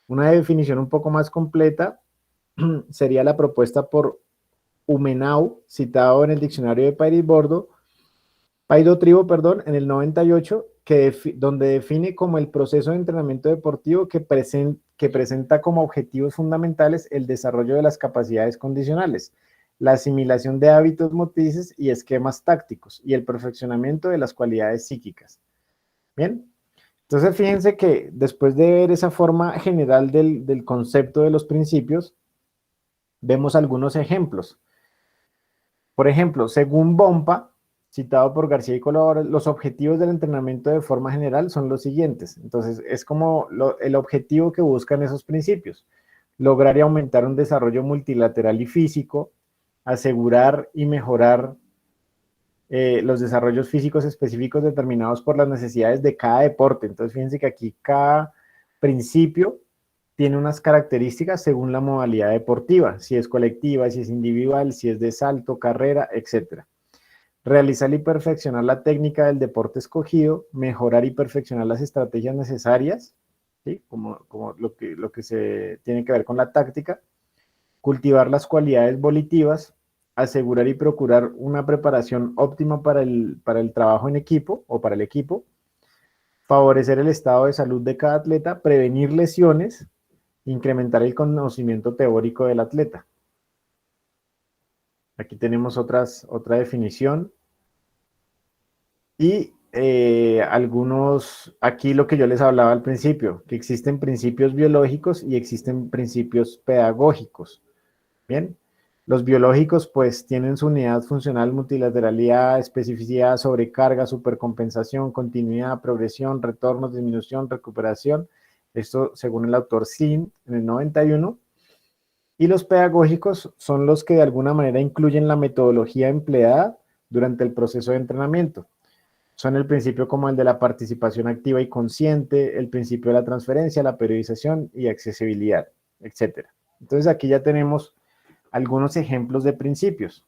Una definición un poco más completa sería la propuesta por Humenau, citado en el diccionario de Paido-Tribo, en el 98, donde define como el proceso de entrenamiento deportivo que presenta como objetivos fundamentales el desarrollo de las capacidades condicionales, la asimilación de hábitos motrices y esquemas tácticos, y el perfeccionamiento de las cualidades psíquicas. Bien, entonces fíjense que después de ver esa forma general del concepto de los principios, vemos algunos ejemplos. Por ejemplo, según Bompa, citado por García y colaboradores, los objetivos del entrenamiento de forma general son los siguientes. Entonces, es como el objetivo que buscan esos principios. Lograr y aumentar un desarrollo multilateral y físico, asegurar y mejorar los desarrollos físicos específicos determinados por las necesidades de cada deporte. Entonces, fíjense que aquí cada principio tiene unas características según la modalidad deportiva, si es colectiva, si es individual, si es de salto, carrera, etc. Realizar y perfeccionar la técnica del deporte escogido, mejorar y perfeccionar las estrategias necesarias, ¿sí? como lo que se tiene que ver con la táctica, cultivar las cualidades volitivas, asegurar y procurar una preparación óptima para el trabajo en equipo o para el equipo, favorecer el estado de salud de cada atleta, prevenir lesiones, incrementar el conocimiento teórico del atleta. Aquí tenemos otra definición. Y aquí lo que yo les hablaba al principio, que existen principios biológicos y existen principios pedagógicos. Bien, los biológicos pues tienen su unidad funcional, multilateralidad, especificidad, sobrecarga, supercompensación, continuidad, progresión, retorno, disminución, recuperación. Esto según el autor Sin en el 91. Y los pedagógicos son los que de alguna manera incluyen la metodología empleada durante el proceso de entrenamiento. Son el principio como el de la participación activa y consciente, el principio de la transferencia, la periodización y accesibilidad, etc. Entonces aquí ya tenemos algunos ejemplos de principios.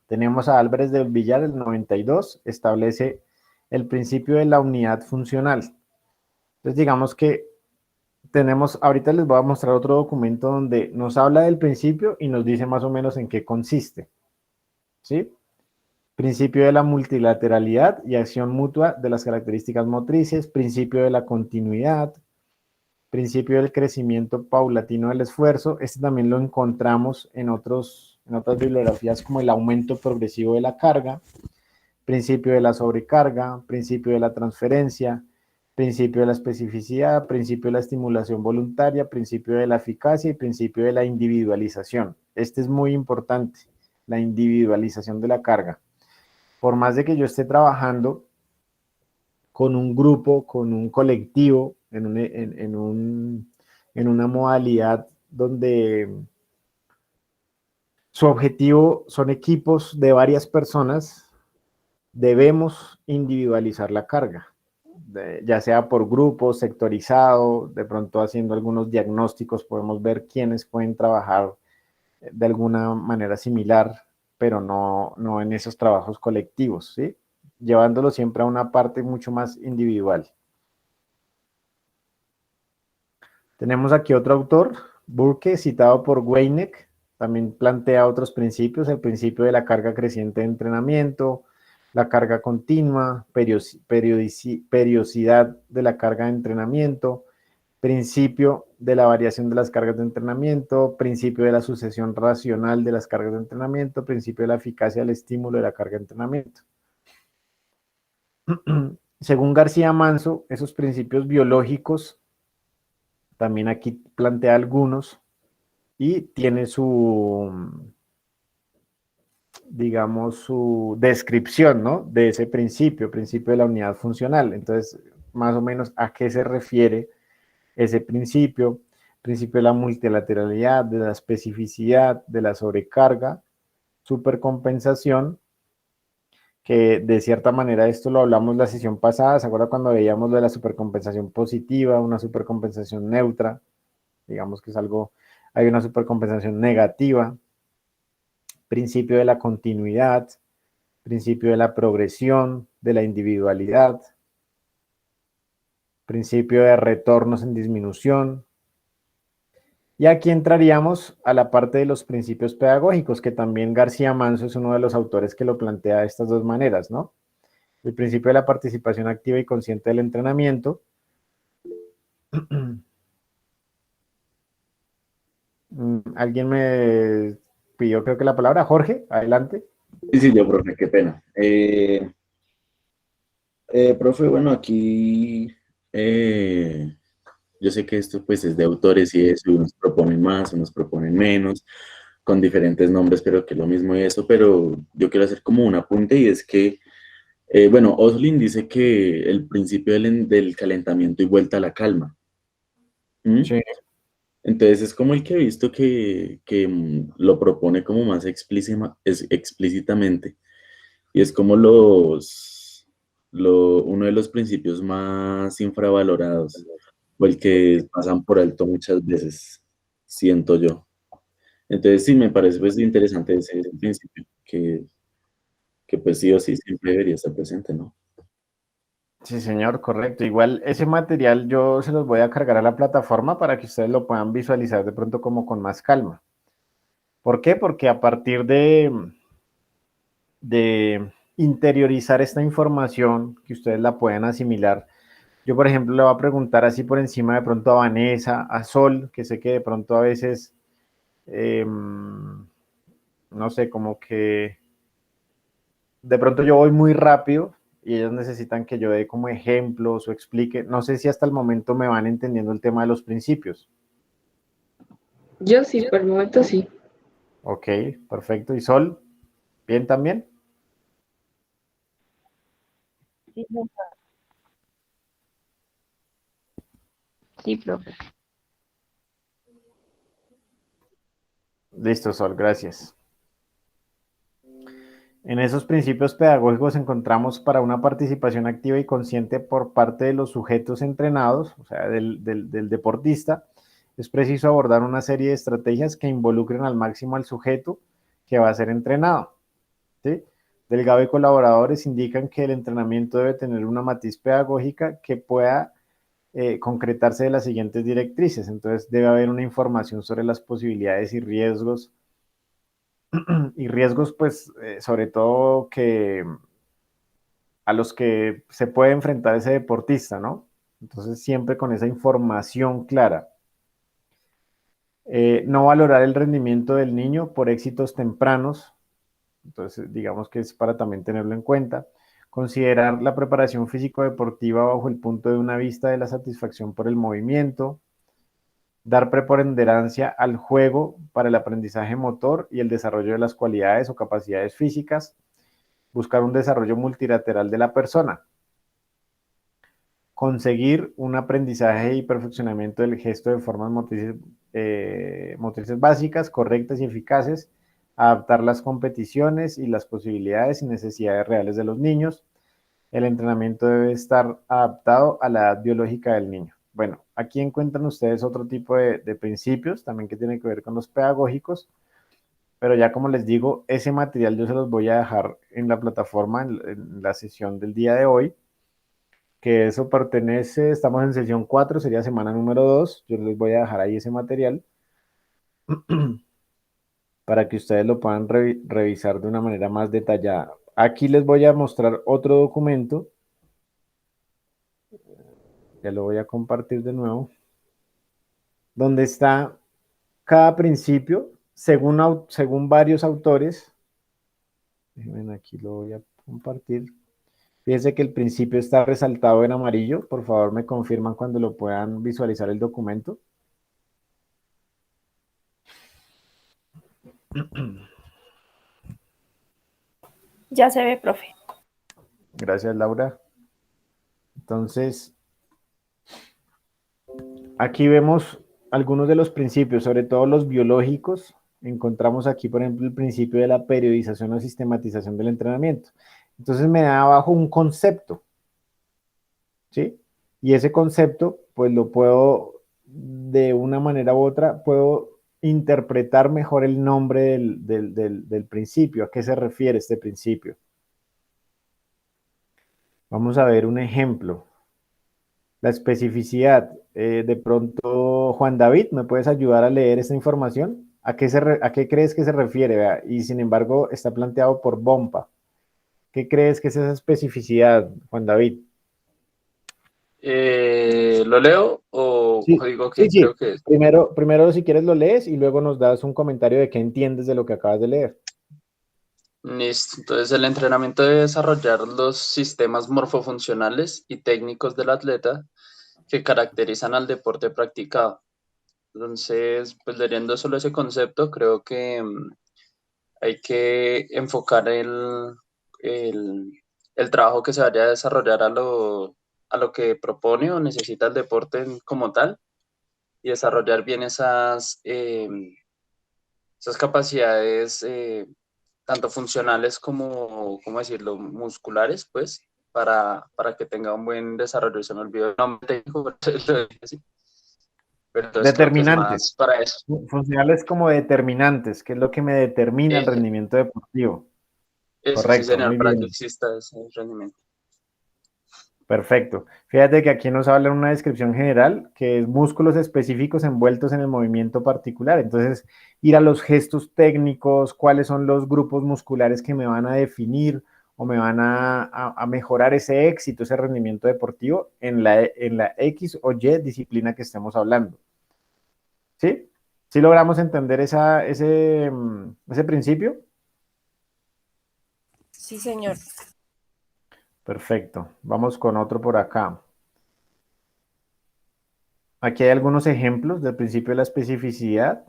Tenemos a Álvarez del Villar, el 92, establece el principio de la unidad funcional. Entonces digamos que ahorita les voy a mostrar otro documento donde nos habla del principio y nos dice más o menos en qué consiste. ¿Sí? Principio de la multilateralidad y acción mutua de las características motrices, principio de la continuidad, principio del crecimiento paulatino del esfuerzo. Este también lo encontramos en otras bibliografías como el aumento progresivo de la carga, principio de la sobrecarga, principio de la transferencia, principio de la especificidad, principio de la estimulación voluntaria, principio de la eficacia y principio de la individualización. Este es muy importante, la individualización de la carga. Por más de que yo esté trabajando con un grupo, con un colectivo, en una modalidad donde su objetivo son equipos de varias personas, debemos individualizar la carga, ya sea por grupo, sectorizado, de pronto haciendo algunos diagnósticos podemos ver quiénes pueden trabajar de alguna manera similar, pero no en esos trabajos colectivos, ¿sí? llevándolo siempre a una parte mucho más individual. Tenemos aquí otro autor, Burke, citado por Weineck, también plantea otros principios, el principio de la carga creciente de entrenamiento, la carga continua, periodicidad de la carga de entrenamiento, principio de la variación de las cargas de entrenamiento, principio de la sucesión racional de las cargas de entrenamiento, principio de la eficacia del estímulo de la carga de entrenamiento. Según García Manso, esos principios biológicos, también aquí plantea algunos, y tiene su, digamos, su descripción, ¿no? De ese principio de la unidad funcional. Entonces, más o menos, ¿a qué se refiere ese principio? Principio de la multilateralidad, de la especificidad, de la sobrecarga, supercompensación, que de cierta manera esto lo hablamos la sesión pasada, ¿se acuerda cuando veíamos de la supercompensación positiva, una supercompensación neutra? Digamos que es algo, hay una supercompensación negativa, principio de la continuidad, principio de la progresión, de la individualidad, principio de retornos en disminución. Y aquí entraríamos a la parte de los principios pedagógicos, que también García Manso es uno de los autores que lo plantea de estas dos maneras, ¿no? El principio de la participación activa y consciente del entrenamiento. Alguien me pidió, creo que la palabra. Jorge, adelante. Sí, yo, profe, qué pena. Profe, bueno, aquí yo sé que esto pues es de autores y eso, y unos proponen más, unos proponen menos, con diferentes nombres, pero que es lo mismo y eso, pero yo quiero hacer como un apunte y es que, bueno, Oslin dice que el principio del calentamiento y vuelta a la calma. ¿Mm? Sí. Entonces es como el que he visto que lo propone como más explícitamente. Y es como uno de los principios más infravalorados, o el que pasan por alto muchas veces, siento yo. Entonces sí, me parece pues interesante ese principio, que pues sí o sí siempre debería estar presente, ¿no? Sí, señor, correcto. Igual ese material yo se los voy a cargar a la plataforma para que ustedes lo puedan visualizar de pronto como con más calma. ¿Por qué? Porque a partir de interiorizar esta información, que ustedes la puedan asimilar, yo por ejemplo le voy a preguntar así por encima de pronto a Vanessa, a Sol, que sé que de pronto a veces, no sé, como que de pronto yo voy muy rápido y ellos necesitan que yo dé como ejemplos o explique. No sé si hasta el momento me van entendiendo el tema de los principios. Yo sí, por el momento sí. Ok, perfecto. ¿Y Sol? ¿Bien también? Sí, profe. Sí, profe. Listo, Sol, gracias. En esos principios pedagógicos encontramos para una participación activa y consciente por parte de los sujetos entrenados, o sea, del deportista, es preciso abordar una serie de estrategias que involucren al máximo al sujeto que va a ser entrenado, ¿sí? Delgado y colaboradores indican que el entrenamiento debe tener una matiz pedagógica que pueda concretarse de las siguientes directrices. Entonces debe haber una información sobre las posibilidades y riesgos pues sobre todo que a los que se puede enfrentar ese deportista, ¿no? Entonces siempre con esa información clara. No valorar el rendimiento del niño por éxitos tempranos, entonces digamos que es para también tenerlo en cuenta. Considerar la preparación físico-deportiva bajo el punto de una vista de la satisfacción por el movimiento. Dar preponderancia al juego para el aprendizaje motor y el desarrollo de las cualidades o capacidades físicas. Buscar un desarrollo multilateral de la persona. Conseguir un aprendizaje y perfeccionamiento del gesto de formas motrices básicas, correctas y eficaces. Adaptar las competiciones y las posibilidades y necesidades reales de los niños. El entrenamiento debe estar adaptado a la edad biológica del niño. Bueno, aquí encuentran ustedes otro tipo de principios, también que tienen que ver con los pedagógicos, pero ya como les digo, ese material yo se los voy a dejar en la plataforma, en la sesión del día de hoy, que eso pertenece, estamos en sesión 4, sería semana número 2, yo les voy a dejar ahí ese material para que ustedes lo puedan revisar de una manera más detallada. Aquí les voy a mostrar otro documento, ya lo voy a compartir de nuevo, donde está cada principio, según varios autores. Déjenme, aquí lo voy a compartir. Fíjense que el principio está resaltado en amarillo. Por favor, me confirman cuando lo puedan visualizar el documento. Ya se ve, profe. Gracias, Laura. Entonces, aquí vemos algunos de los principios, sobre todo los biológicos. Encontramos aquí, por ejemplo, el principio de la periodización o sistematización del entrenamiento. Entonces me da abajo un concepto, ¿sí? Y ese concepto, pues lo puedo, de una manera u otra, puedo interpretar mejor el nombre del principio. ¿A qué se refiere este principio? Vamos a ver un ejemplo. La especificidad. De pronto, Juan David, ¿me puedes ayudar a leer esta información? ¿A qué crees que se refiere? Vea, y sin embargo, está planteado por Bompa. ¿Qué crees que es esa especificidad, Juan David? ¿Lo leo o Sí, digo sí, que sí. creo que es? Primero, si quieres, lo lees y luego nos das un comentario de qué entiendes de lo que acabas de leer. Listo. Entonces, el entrenamiento debe desarrollar los sistemas morfofuncionales y técnicos del atleta que caracterizan al deporte practicado. Entonces, pues leyendo solo ese concepto, creo que hay que enfocar el, el trabajo que se vaya a desarrollar a lo que propone o necesita el deporte como tal y desarrollar bien esas capacidades tanto funcionales como, ¿cómo decirlo?, musculares, pues, para que tenga un buen desarrollo. Se me olvidó el nombre técnico, pero lo dije así. Pero entonces creo que es Determinantes. más para eso. Funcionales como determinantes, que es lo que me determina el Eh, rendimiento deportivo. Eso sí, Correcto, señor, muy para que bien. exista ese rendimiento. Perfecto. Fíjate que aquí nos habla una descripción general que es músculos específicos envueltos en el movimiento particular. Entonces, ir a los gestos técnicos, cuáles son los grupos musculares que me van a definir o me van a mejorar ese éxito, ese rendimiento deportivo en la X o Y disciplina que estemos hablando. ¿Sí? ¿Sí logramos entender ese principio? Sí, señor. Perfecto. Vamos con otro por acá. Aquí hay algunos ejemplos del principio de la especificidad.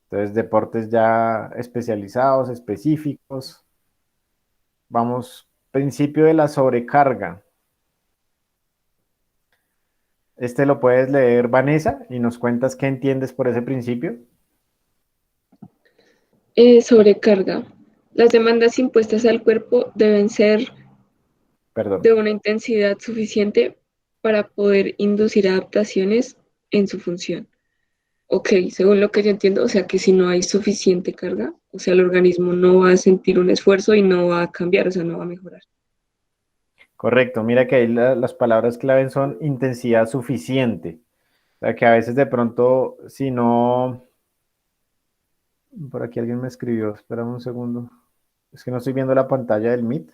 Entonces, deportes ya especializados, específicos. Vamos, principio de la sobrecarga. Este lo puedes leer, Vanessa, y nos cuentas qué entiendes por ese principio. Sobrecarga. Las demandas impuestas al cuerpo deben ser Perdón. de una intensidad suficiente para poder inducir adaptaciones en su función. Ok, según lo que yo entiendo, o sea que si no hay suficiente carga, o sea, el organismo no va a sentir un esfuerzo y no va a cambiar, o sea, no va a mejorar. Correcto. Mira que ahí las palabras clave son intensidad suficiente. O sea, que a veces de pronto, si no... Por aquí alguien me escribió, espera un segundo. Es que no estoy viendo la pantalla del Meet.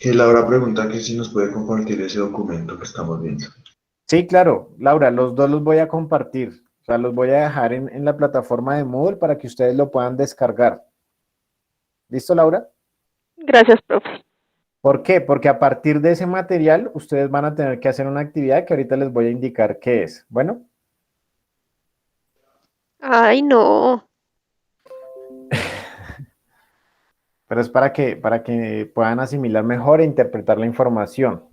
Que Laura pregunta que si nos puede compartir ese documento que estamos viendo. Sí, claro, Laura, los dos los voy a compartir. O sea, los voy a dejar en la plataforma de Moodle para que ustedes lo puedan descargar. ¿Listo, Laura? Gracias, profe. ¿Por qué? Porque a partir de ese material ustedes van a tener que hacer una actividad que ahorita les voy a indicar qué es. Bueno, Ay, no. pero es para que puedan asimilar mejor e interpretar la información.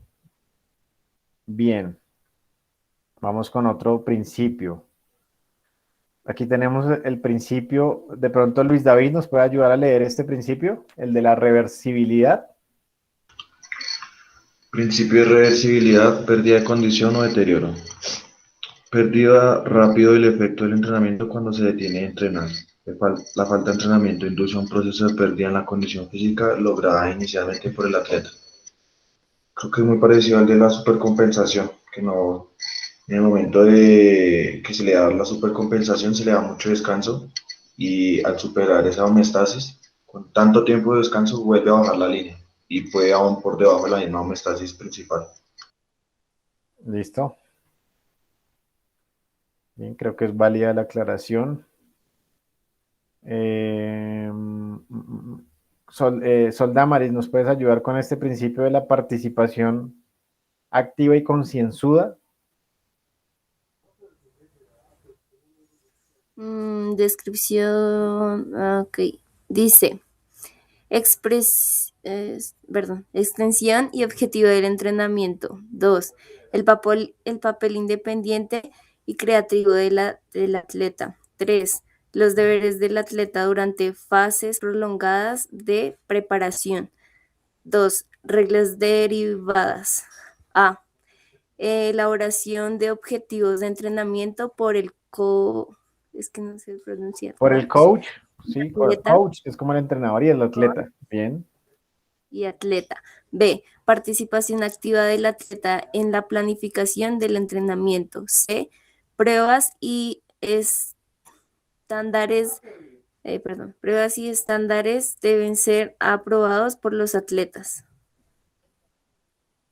Bien, vamos con otro principio. Aquí tenemos el principio, de pronto Luis David nos puede ayudar a leer este principio, el de la reversibilidad. Principio de reversibilidad, pérdida de condición o deterioro. Pérdida rápido del efecto del entrenamiento cuando se detiene de entrenar. La falta de entrenamiento induce a un proceso de pérdida en la condición física lograda inicialmente por el atleta. Creo que es muy parecido al de la supercompensación, que no, en el momento de que se le da la supercompensación se le da mucho descanso y al superar esa homeostasis, con tanto tiempo de descanso vuelve a bajar la línea y puede aún por debajo de la misma homeostasis principal. Listo. Bien, creo que es válida la aclaración. Sol Damaris, ¿nos puedes ayudar con este principio de la participación activa y concienzuda? Descripción, ok. Dice, extensión y objetivo del entrenamiento. 2. El papel independiente y creativo del atleta. 3. Los deberes del atleta durante fases prolongadas de preparación. 2. Reglas derivadas. A. Elaboración de objetivos de entrenamiento por el es que no sé pronunciar. Por el coach, sí, Atleta. coach es como el entrenador y el atleta. Bien. Y atleta. B. Participación activa del atleta en la planificación del entrenamiento. C. Pruebas y estándares, pruebas y estándares deben ser aprobados por los atletas.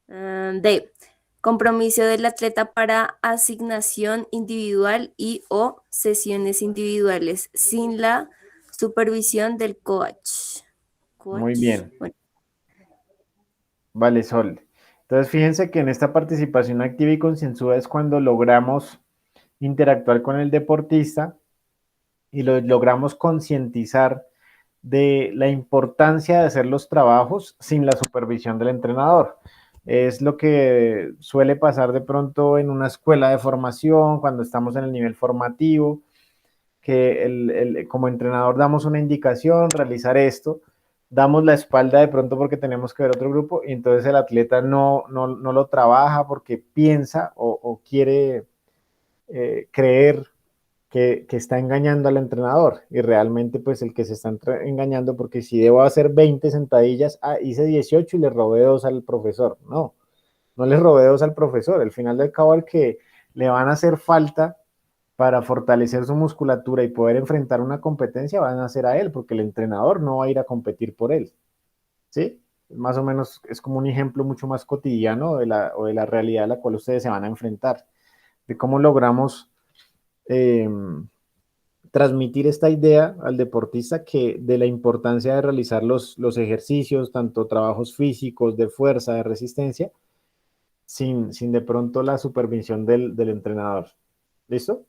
D. Compromiso del atleta para asignación individual y o sesiones individuales sin la supervisión del coach. Muy bien. Bueno, Vale, Sol. Entonces, fíjense que en esta participación activa y concienzuda es cuando logramos interactuar con el deportista y lo logramos concientizar de la importancia de hacer los trabajos sin la supervisión del entrenador. Es lo que suele pasar de pronto en una escuela de formación, cuando estamos en el nivel formativo, que como entrenador damos una indicación, realizar esto, damos la espalda de pronto porque tenemos que ver otro grupo y entonces el atleta no lo trabaja porque piensa o quiere creer que está engañando al entrenador y realmente pues el que se está engañando porque si debo hacer 20 sentadillas, hice 18 y le robé 2 al profesor. No le robé 2 al profesor, al final del cabo el que le van a hacer falta para fortalecer su musculatura y poder enfrentar una competencia van a ser a él, porque el entrenador no va a ir a competir por él, ¿sí? Más o menos es como un ejemplo mucho más cotidiano de la realidad a la cual ustedes se van a enfrentar, de cómo logramos transmitir esta idea al deportista que de la importancia de realizar los ejercicios, tanto trabajos físicos, de fuerza, de resistencia, sin de pronto la supervisión del entrenador. ¿Listo?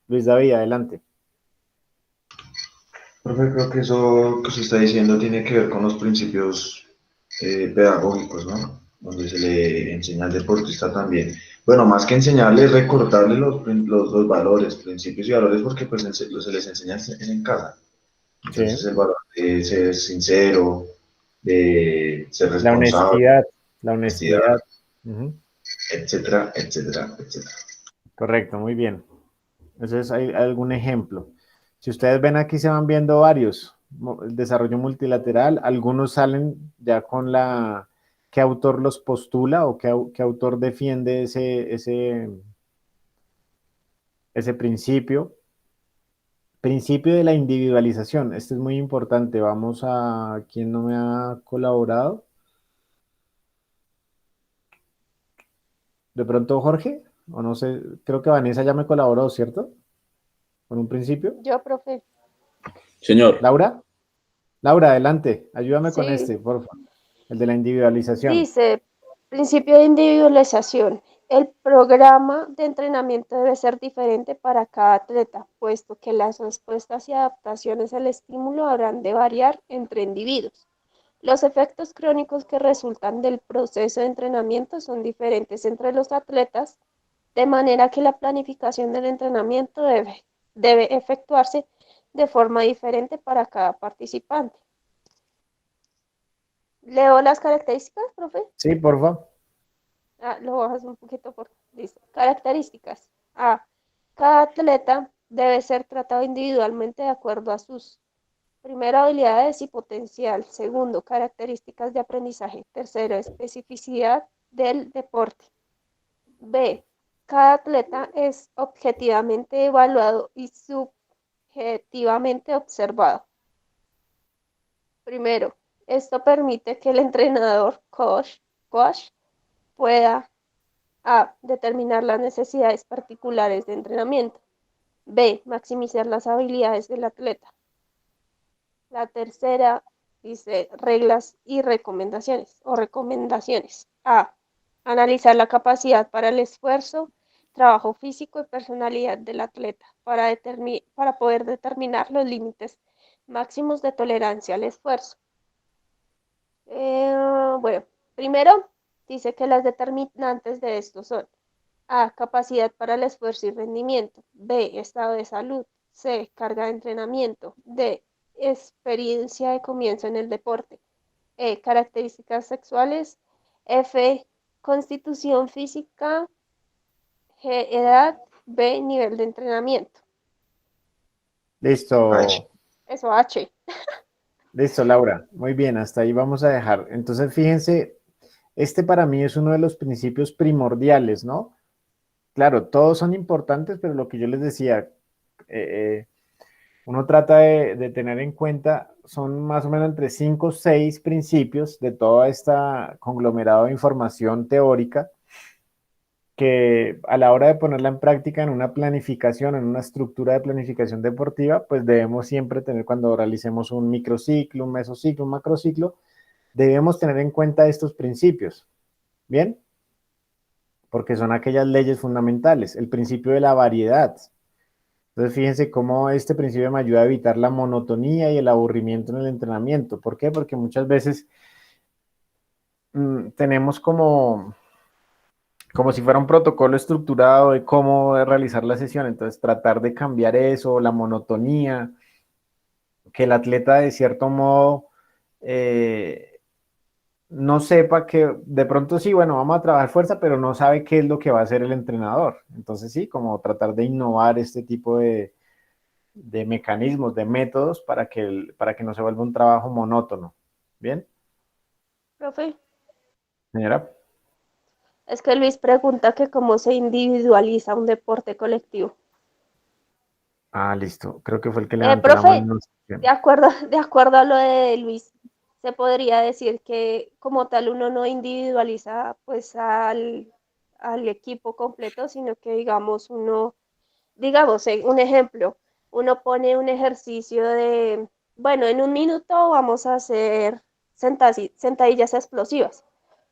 Luis David, adelante. Profe, creo que eso que usted está diciendo tiene que ver con los principios pedagógicos, ¿no? Donde se le enseña al deportista también. Bueno, más que enseñarle, recordarle los valores, principios y valores, porque pues se les enseña en casa. Entonces el valor de ser sincero, de ser responsable. La honestidad. Etcétera, etcétera, etcétera. Correcto, muy bien. Entonces, ¿hay algún ejemplo? Si ustedes ven aquí, se van viendo varios. El desarrollo multilateral, algunos salen ya con qué autor los postula o qué autor defiende ese principio. Principio de la individualización, este es muy importante. Vamos a ¿quién no me ha colaborado? De pronto Jorge, o no sé, creo que Vanessa ya me colaboró, ¿cierto? Con un principio. Yo, profe. Señor. Laura, adelante, ayúdame con Sí. por favor. El de la individualización. Dice, principio de individualización. El programa de entrenamiento debe ser diferente para cada atleta, puesto que las respuestas y adaptaciones al estímulo habrán de variar entre individuos. Los efectos crónicos que resultan del proceso de entrenamiento son diferentes entre los atletas, de manera que la planificación del entrenamiento debe efectuarse de forma diferente para cada participante. ¿Leo las características, profe? Sí, por favor. Lo bajas un poquito por listo. Características. A. Cada atleta debe ser tratado individualmente de acuerdo a sus, primero, habilidades y potencial; segundo, características de aprendizaje; tercero, especificidad del deporte. B. Cada atleta es objetivamente evaluado y subjetivamente observado. Primero, esto permite que el entrenador, coach, pueda A. Determinar las necesidades particulares de entrenamiento. B. Maximizar las habilidades del atleta. La tercera dice reglas y recomendaciones o recomendaciones. A. Analizar la capacidad para el esfuerzo, trabajo físico y personalidad del atleta para poder determinar los límites máximos de tolerancia al esfuerzo. Bueno, primero dice que las determinantes de esto son: A. Capacidad para el esfuerzo y rendimiento. B. Estado de salud. C. Carga de entrenamiento. D. Experiencia de comienzo en el deporte. E. Características sexuales. F. Constitución física. G. Edad. B. Nivel de entrenamiento. Listo. Eso, H. Listo, Laura. Muy bien, hasta ahí vamos a dejar. Entonces, fíjense, este para mí es uno de los principios primordiales, ¿no? Claro, todos son importantes, pero lo que yo les decía, uno trata de tener en cuenta, son más o menos entre 5 o 6 principios de toda esta conglomerado de información teórica que a la hora de ponerla en práctica en una planificación, en una estructura de planificación deportiva, pues debemos siempre tener cuando realicemos un microciclo, un mesociclo, un macrociclo, debemos tener en cuenta estos principios, ¿bien? Porque son aquellas leyes fundamentales, el principio de la variedad. Entonces, fíjense cómo este principio me ayuda a evitar la monotonía y el aburrimiento en el entrenamiento. ¿Por qué? Porque muchas veces tenemos como si fuera un protocolo estructurado de cómo realizar la sesión. Entonces, tratar de cambiar eso, la monotonía, que el atleta de cierto modo no sepa que de pronto sí, bueno, vamos a trabajar fuerza, pero no sabe qué es lo que va a hacer el entrenador. Entonces, sí, como tratar de innovar este tipo de mecanismos, de métodos para que no se vuelva un trabajo monótono. ¿Bien? Profe, Señora. es que Luis pregunta que cómo se individualiza un deporte colectivo. Ah, listo. Creo que fue el que levantó la Profe, mano. de acuerdo a lo de Luis, se podría decir que como tal uno no individualiza pues al equipo completo, sino que digamos un ejemplo, uno pone un ejercicio de, bueno, en un minuto vamos a hacer sentadillas explosivas.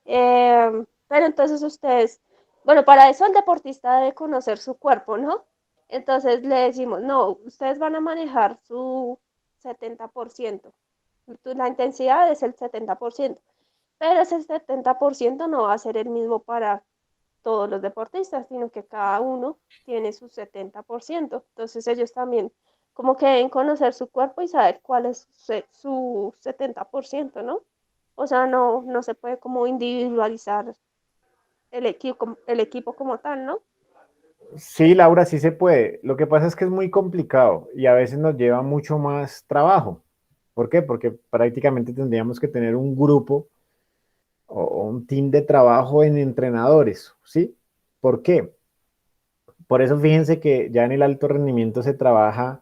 Pero entonces ustedes, bueno, para eso el deportista debe conocer su cuerpo, ¿no? Entonces le decimos, no, ustedes van a manejar su 70%. La intensidad es el 70%, pero ese 70% no va a ser el mismo para todos los deportistas, sino que cada uno tiene su 70%. Entonces ellos también como que deben conocer su cuerpo y saber cuál es su 70%, ¿no? O sea, no se puede como individualizar el equipo como tal, ¿no? Sí, Laura, sí se puede. Lo que pasa es que es muy complicado y a veces nos lleva mucho más trabajo. ¿Por qué? Porque prácticamente tendríamos que tener un grupo o un team de trabajo en entrenadores, ¿sí? ¿Por qué? Por eso fíjense que ya en el alto rendimiento se trabaja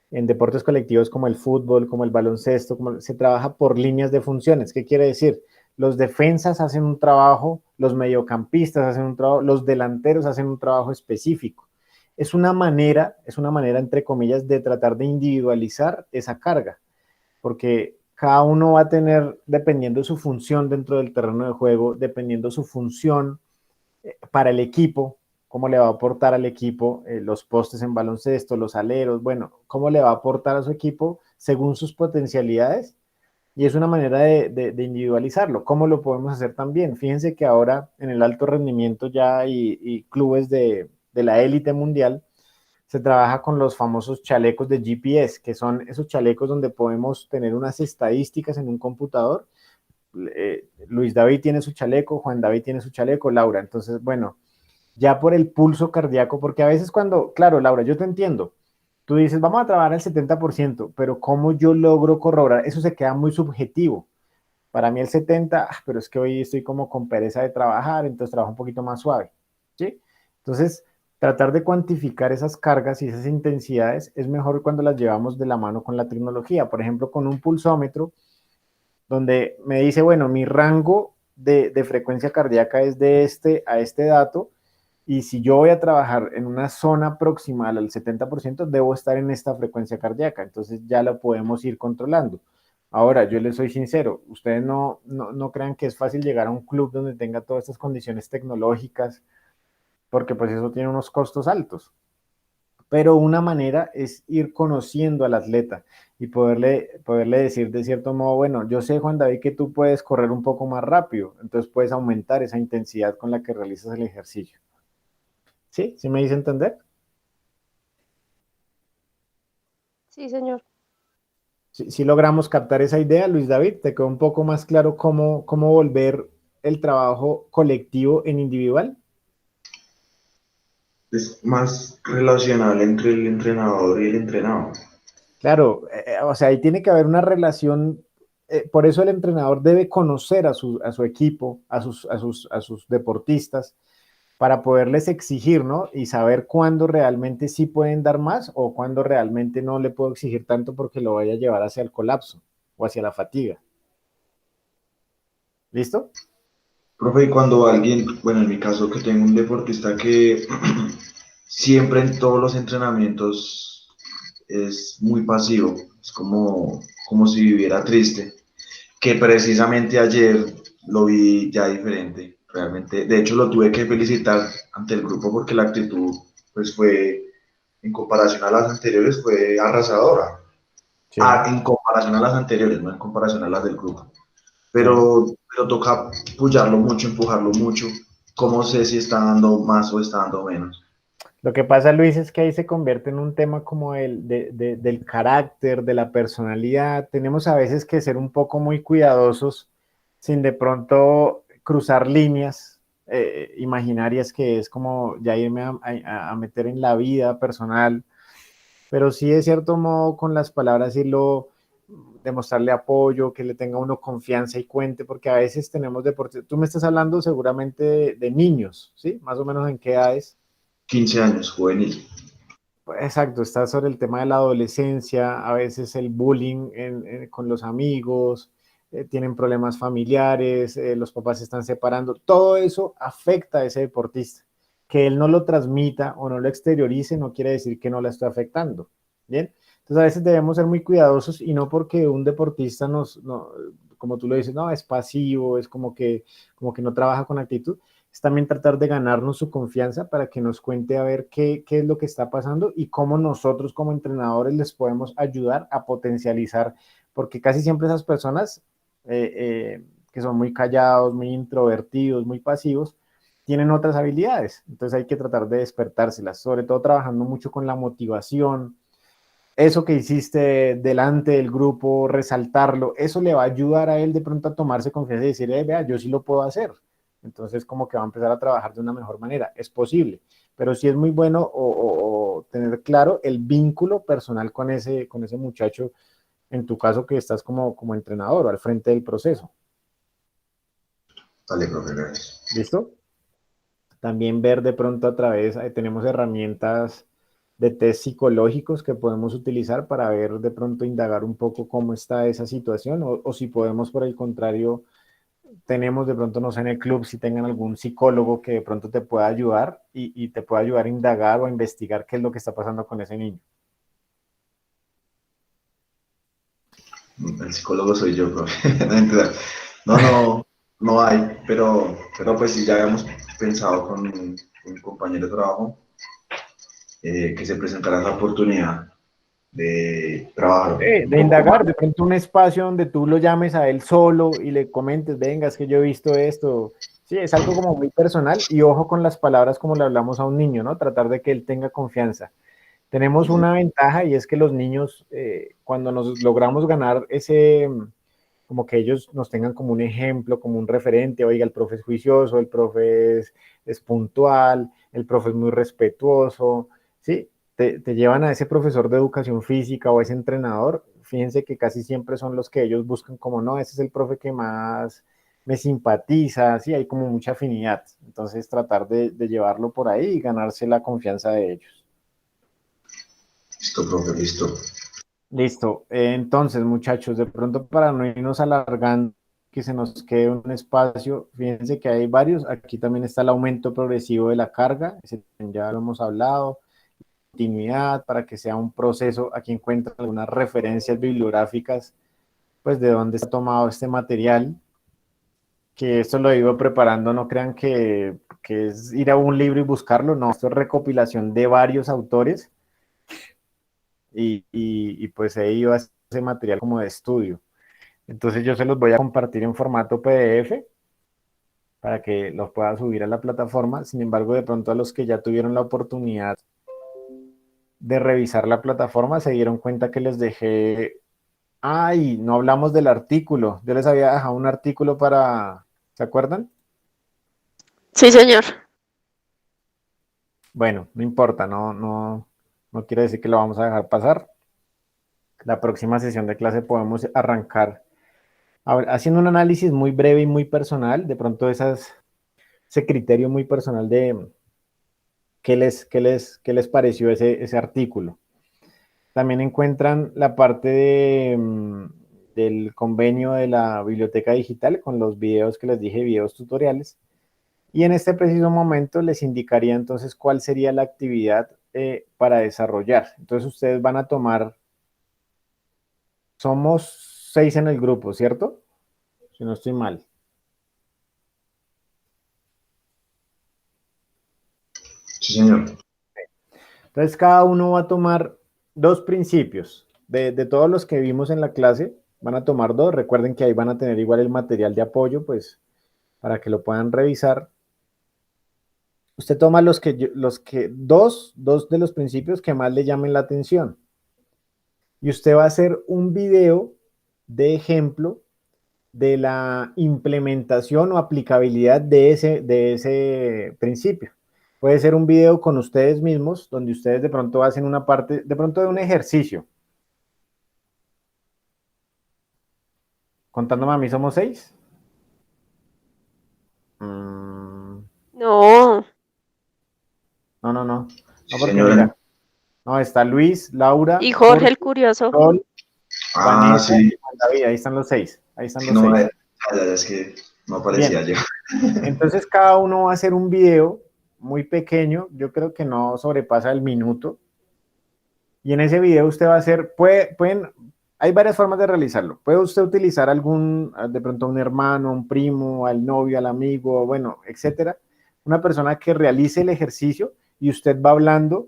en deportes colectivos como el fútbol, como el baloncesto, se trabaja por líneas de funciones. ¿Qué quiere decir? Los defensas hacen un trabajo, los mediocampistas hacen un trabajo, los delanteros hacen un trabajo específico. Es una manera, entre comillas, de tratar de individualizar esa carga, porque cada uno va a tener, dependiendo de su función dentro del terreno de juego, dependiendo de su función para el equipo, cómo le va a aportar al equipo los postes en baloncesto, los aleros, bueno, cómo le va a aportar a su equipo según sus potencialidades. Y es una manera de individualizarlo. ¿Cómo lo podemos hacer también? Fíjense que ahora en el alto rendimiento ya y clubes de la élite mundial se trabaja con los famosos chalecos de GPS, que son esos chalecos donde podemos tener unas estadísticas en un computador. Luis David tiene su chaleco, Juan David tiene su chaleco, Laura. Entonces, bueno, ya por el pulso cardíaco, porque a veces cuando, claro, Laura, yo te entiendo, tú dices, vamos a trabajar al 70%, pero ¿cómo yo logro corroborar? Eso se queda muy subjetivo. Para mí el 70, pero es que hoy estoy como con pereza de trabajar, entonces trabajo un poquito más suave, ¿sí? Entonces, tratar de cuantificar esas cargas y esas intensidades es mejor cuando las llevamos de la mano con la tecnología. Por ejemplo, con un pulsómetro, donde me dice, bueno, mi rango de frecuencia cardíaca es de este a este dato, y si yo voy a trabajar en una zona proximal al 70%, debo estar en esta frecuencia cardíaca. Entonces ya lo podemos ir controlando. Ahora, yo les soy sincero, ustedes no crean que es fácil llegar a un club donde tenga todas estas condiciones tecnológicas, porque pues eso tiene unos costos altos. Pero una manera es ir conociendo al atleta y poderle decir de cierto modo, bueno, yo sé, Juan David, que tú puedes correr un poco más rápido, entonces puedes aumentar esa intensidad con la que realizas el ejercicio. ¿Sí? ¿Sí me hice entender? Sí, señor. Si logramos captar esa idea, Luis David, te quedó un poco más claro cómo volver el trabajo colectivo en individual. Es más relacional entre el entrenador y el entrenado. Claro, o sea, ahí tiene que haber una relación, por eso el entrenador debe conocer a su equipo, a sus deportistas, para poderles exigir, ¿no? Y saber cuándo realmente sí pueden dar más o cuándo realmente no le puedo exigir tanto porque lo vaya a llevar hacia el colapso o hacia la fatiga. ¿Listo? Profe, y cuando alguien, bueno, en mi caso que tengo un deportista que siempre en todos los entrenamientos es muy pasivo, es como si viviera triste, que precisamente ayer lo vi ya diferente, realmente. De hecho, lo tuve que felicitar ante el grupo porque la actitud, pues fue, en comparación a las anteriores, fue arrasadora. Sí, En comparación a las anteriores, no en comparación a las del grupo. sí. Pero toca apoyarlo mucho, empujarlo mucho. ¿Cómo sé si está dando más o está dando menos? Lo que pasa, Luis, es que ahí se convierte en un tema como del carácter, de la personalidad. Tenemos a veces que ser un poco muy cuidadosos sin de pronto cruzar líneas imaginarias que es como ya irme a meter en la vida personal, pero sí de cierto modo con las palabras irlo, demostrarle apoyo, que le tenga uno confianza y cuente, porque a veces tenemos deportes. Tú me estás hablando seguramente de niños, ¿sí? Más o menos en qué edades. 15 años, juvenil. Exacto, está sobre el tema de la adolescencia, a veces el bullying con los amigos, tienen problemas familiares, los papás se están separando, todo eso afecta a ese deportista. Que él no lo transmita o no lo exteriorice no quiere decir que no la esté afectando, ¿bien? Entonces a veces debemos ser muy cuidadosos y no porque un deportista como tú lo dices, no, es pasivo, es como que no trabaja con actitud, es también tratar de ganarnos su confianza para que nos cuente a ver qué es lo que está pasando y cómo nosotros como entrenadores les podemos ayudar a potencializar, porque casi siempre esas personas que son muy callados, muy introvertidos, muy pasivos, tienen otras habilidades. Entonces hay que tratar de despertárselas, sobre todo trabajando mucho con la motivación. Eso que hiciste delante del grupo, resaltarlo, eso le va a ayudar a él de pronto a tomarse confianza y decir, vea, yo sí lo puedo hacer. Entonces como que va a empezar a trabajar de una mejor manera. Es posible, pero sí es muy bueno o tener claro el vínculo personal con ese muchacho, en tu caso que estás como entrenador o al frente del proceso. Vale, profe, gracias. ¿Listo? También ver de pronto a través, tenemos herramientas de test psicológicos que podemos utilizar para ver de pronto, indagar un poco cómo está esa situación o si podemos, por el contrario, tenemos de pronto, no sé, en el club, si tengan algún psicólogo que de pronto te pueda ayudar y te pueda ayudar a indagar o a investigar qué es lo que está pasando con ese niño. El psicólogo soy yo, profe. No, mentira. No hay, pero pues sí, ya habíamos pensado con mi compañero de trabajo que se presentara esa oportunidad de trabajar un De poco más. indagar, de pronto un espacio donde tú lo llames a él solo y le comentes, venga, es que yo he visto esto. Sí, es algo como muy personal y ojo con las palabras como le hablamos a un niño, ¿no? Tratar de que él tenga confianza. Tenemos Sí, sí. una ventaja y es que los niños, cuando nos logramos ganar ese, como que ellos nos tengan como un ejemplo, como un referente, oiga, el profe es juicioso, el profe es puntual, el profe es muy respetuoso, ¿sí? te llevan a ese profesor de educación física o ese entrenador, fíjense que casi siempre son los que ellos buscan como, no, ese es el profe que más me simpatiza, sí, hay como mucha afinidad. Entonces tratar de llevarlo por ahí y ganarse la confianza de ellos. Listo, profe, listo. Listo. Entonces, muchachos, de pronto para no irnos alargando, que se nos quede un espacio, fíjense que hay varios. Aquí también está el aumento progresivo de la carga, ese ya lo hemos hablado. Continuidad, para que sea un proceso. Aquí encuentran algunas referencias bibliográficas, pues de dónde se ha tomado este material, que esto lo he ido preparando, no crean que es ir a un libro y buscarlo, no, esto es recopilación de varios autores y pues he ido a ese material como de estudio. Entonces yo se los voy a compartir en formato PDF para que los pueda subir a la plataforma. Sin embargo, de pronto a los que ya tuvieron la oportunidad de revisar la plataforma se dieron cuenta que les dejé... Ay, no hablamos del artículo. Yo les había dejado un artículo para... ¿Se acuerdan? Sí, señor. Bueno, no importa, no quiere decir que lo vamos a dejar pasar. La próxima sesión de clase podemos arrancar haciendo un análisis muy breve y muy personal, de pronto ese criterio muy personal de qué les pareció ese artículo. También encuentran la parte del convenio de la biblioteca digital con los videos que les dije, videos tutoriales. Y en este preciso momento les indicaría entonces cuál sería la actividad para desarrollar. Entonces ustedes van a tomar, somos 6 en el grupo, ¿cierto? Si no estoy mal. Sí, señor. Entonces cada uno va a tomar 2 principios. De todos los que vimos en la clase, van a tomar 2. Recuerden que ahí van a tener igual el material de apoyo, pues, para que lo puedan revisar. Usted toma dos de los principios que más le llamen la atención. Y usted va a hacer un video de ejemplo de la implementación o aplicabilidad de ese principio. Puede ser un video con ustedes mismos, donde ustedes de pronto hacen una parte, de pronto de un ejercicio. Contándome a mí, ¿somos 6? No. No. No, Sí, porque señora. mira, no, está Luis, Laura, Y Jorge el curioso. Sol, Ah, Vanessa sí. y Juan David, ahí están los 6. Ahí están los No, 6. es que no aparecía yo. Entonces cada uno va a hacer un video muy pequeño, yo creo que no sobrepasa el minuto. Y en ese video usted va a hacer, hay varias formas de realizarlo. Puede usted utilizar de pronto un hermano, un primo, al novio, al amigo, bueno, etcétera. Una persona que realice el ejercicio y usted va hablando,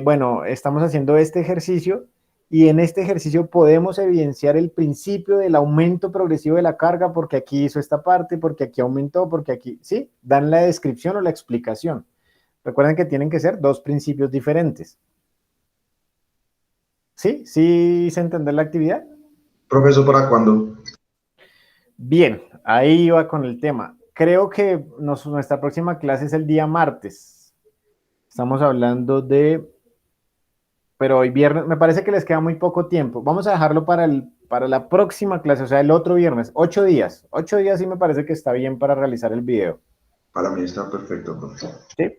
bueno, estamos haciendo este ejercicio y en este ejercicio podemos evidenciar el principio del aumento progresivo de la carga porque aquí hizo esta parte, porque aquí aumentó, porque aquí, ¿sí? Dan la descripción o la explicación. Recuerden que tienen que ser 2 principios diferentes. ¿Sí? ¿Sí se entiende la actividad? Profesor, ¿para cuándo? Bien, ahí iba con el tema. Creo que nuestra próxima clase es el día martes. Estamos hablando pero hoy viernes, me parece que les queda muy poco tiempo. Vamos a dejarlo para la próxima clase, o sea, el otro viernes, 8 días. 8 días sí me parece que está bien para realizar el video. Para mí está perfecto, profesor. Sí.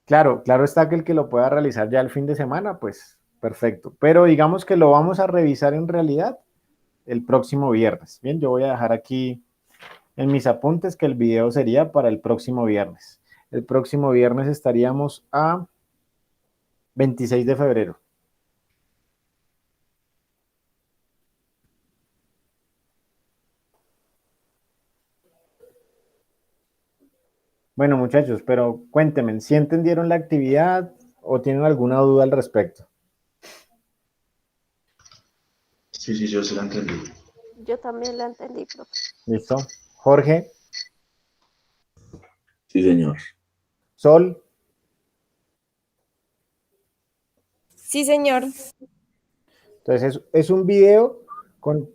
Claro está que el que lo pueda realizar ya el fin de semana, pues perfecto. Pero digamos que lo vamos a revisar en realidad el próximo viernes. Bien, yo voy a dejar aquí en mis apuntes que el video sería para el próximo viernes. El próximo viernes estaríamos a 26 de febrero. Bueno, muchachos, pero cuéntenme, ¿si entendieron la actividad o tienen alguna duda al respecto? Sí, yo sí la entendí. Yo también la entendí, profe. ¿Listo? Jorge, Sí, señor. Sol, Sí, señor. entonces es un video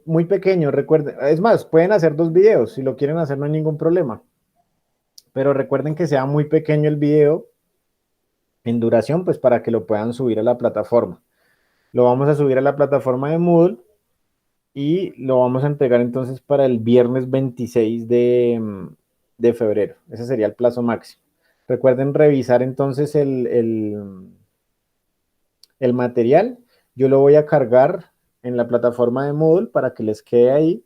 muy pequeño, recuerden, es más, pueden hacer 2 videos, si lo quieren hacer no hay ningún problema, pero recuerden que sea muy pequeño el video en duración, pues para que lo puedan subir a la plataforma. Lo vamos a subir a la plataforma de Moodle y lo vamos a entregar entonces para el viernes 26 de febrero. Ese sería el plazo máximo. Recuerden revisar entonces el material. Yo lo voy a cargar en la plataforma de Moodle para que les quede ahí.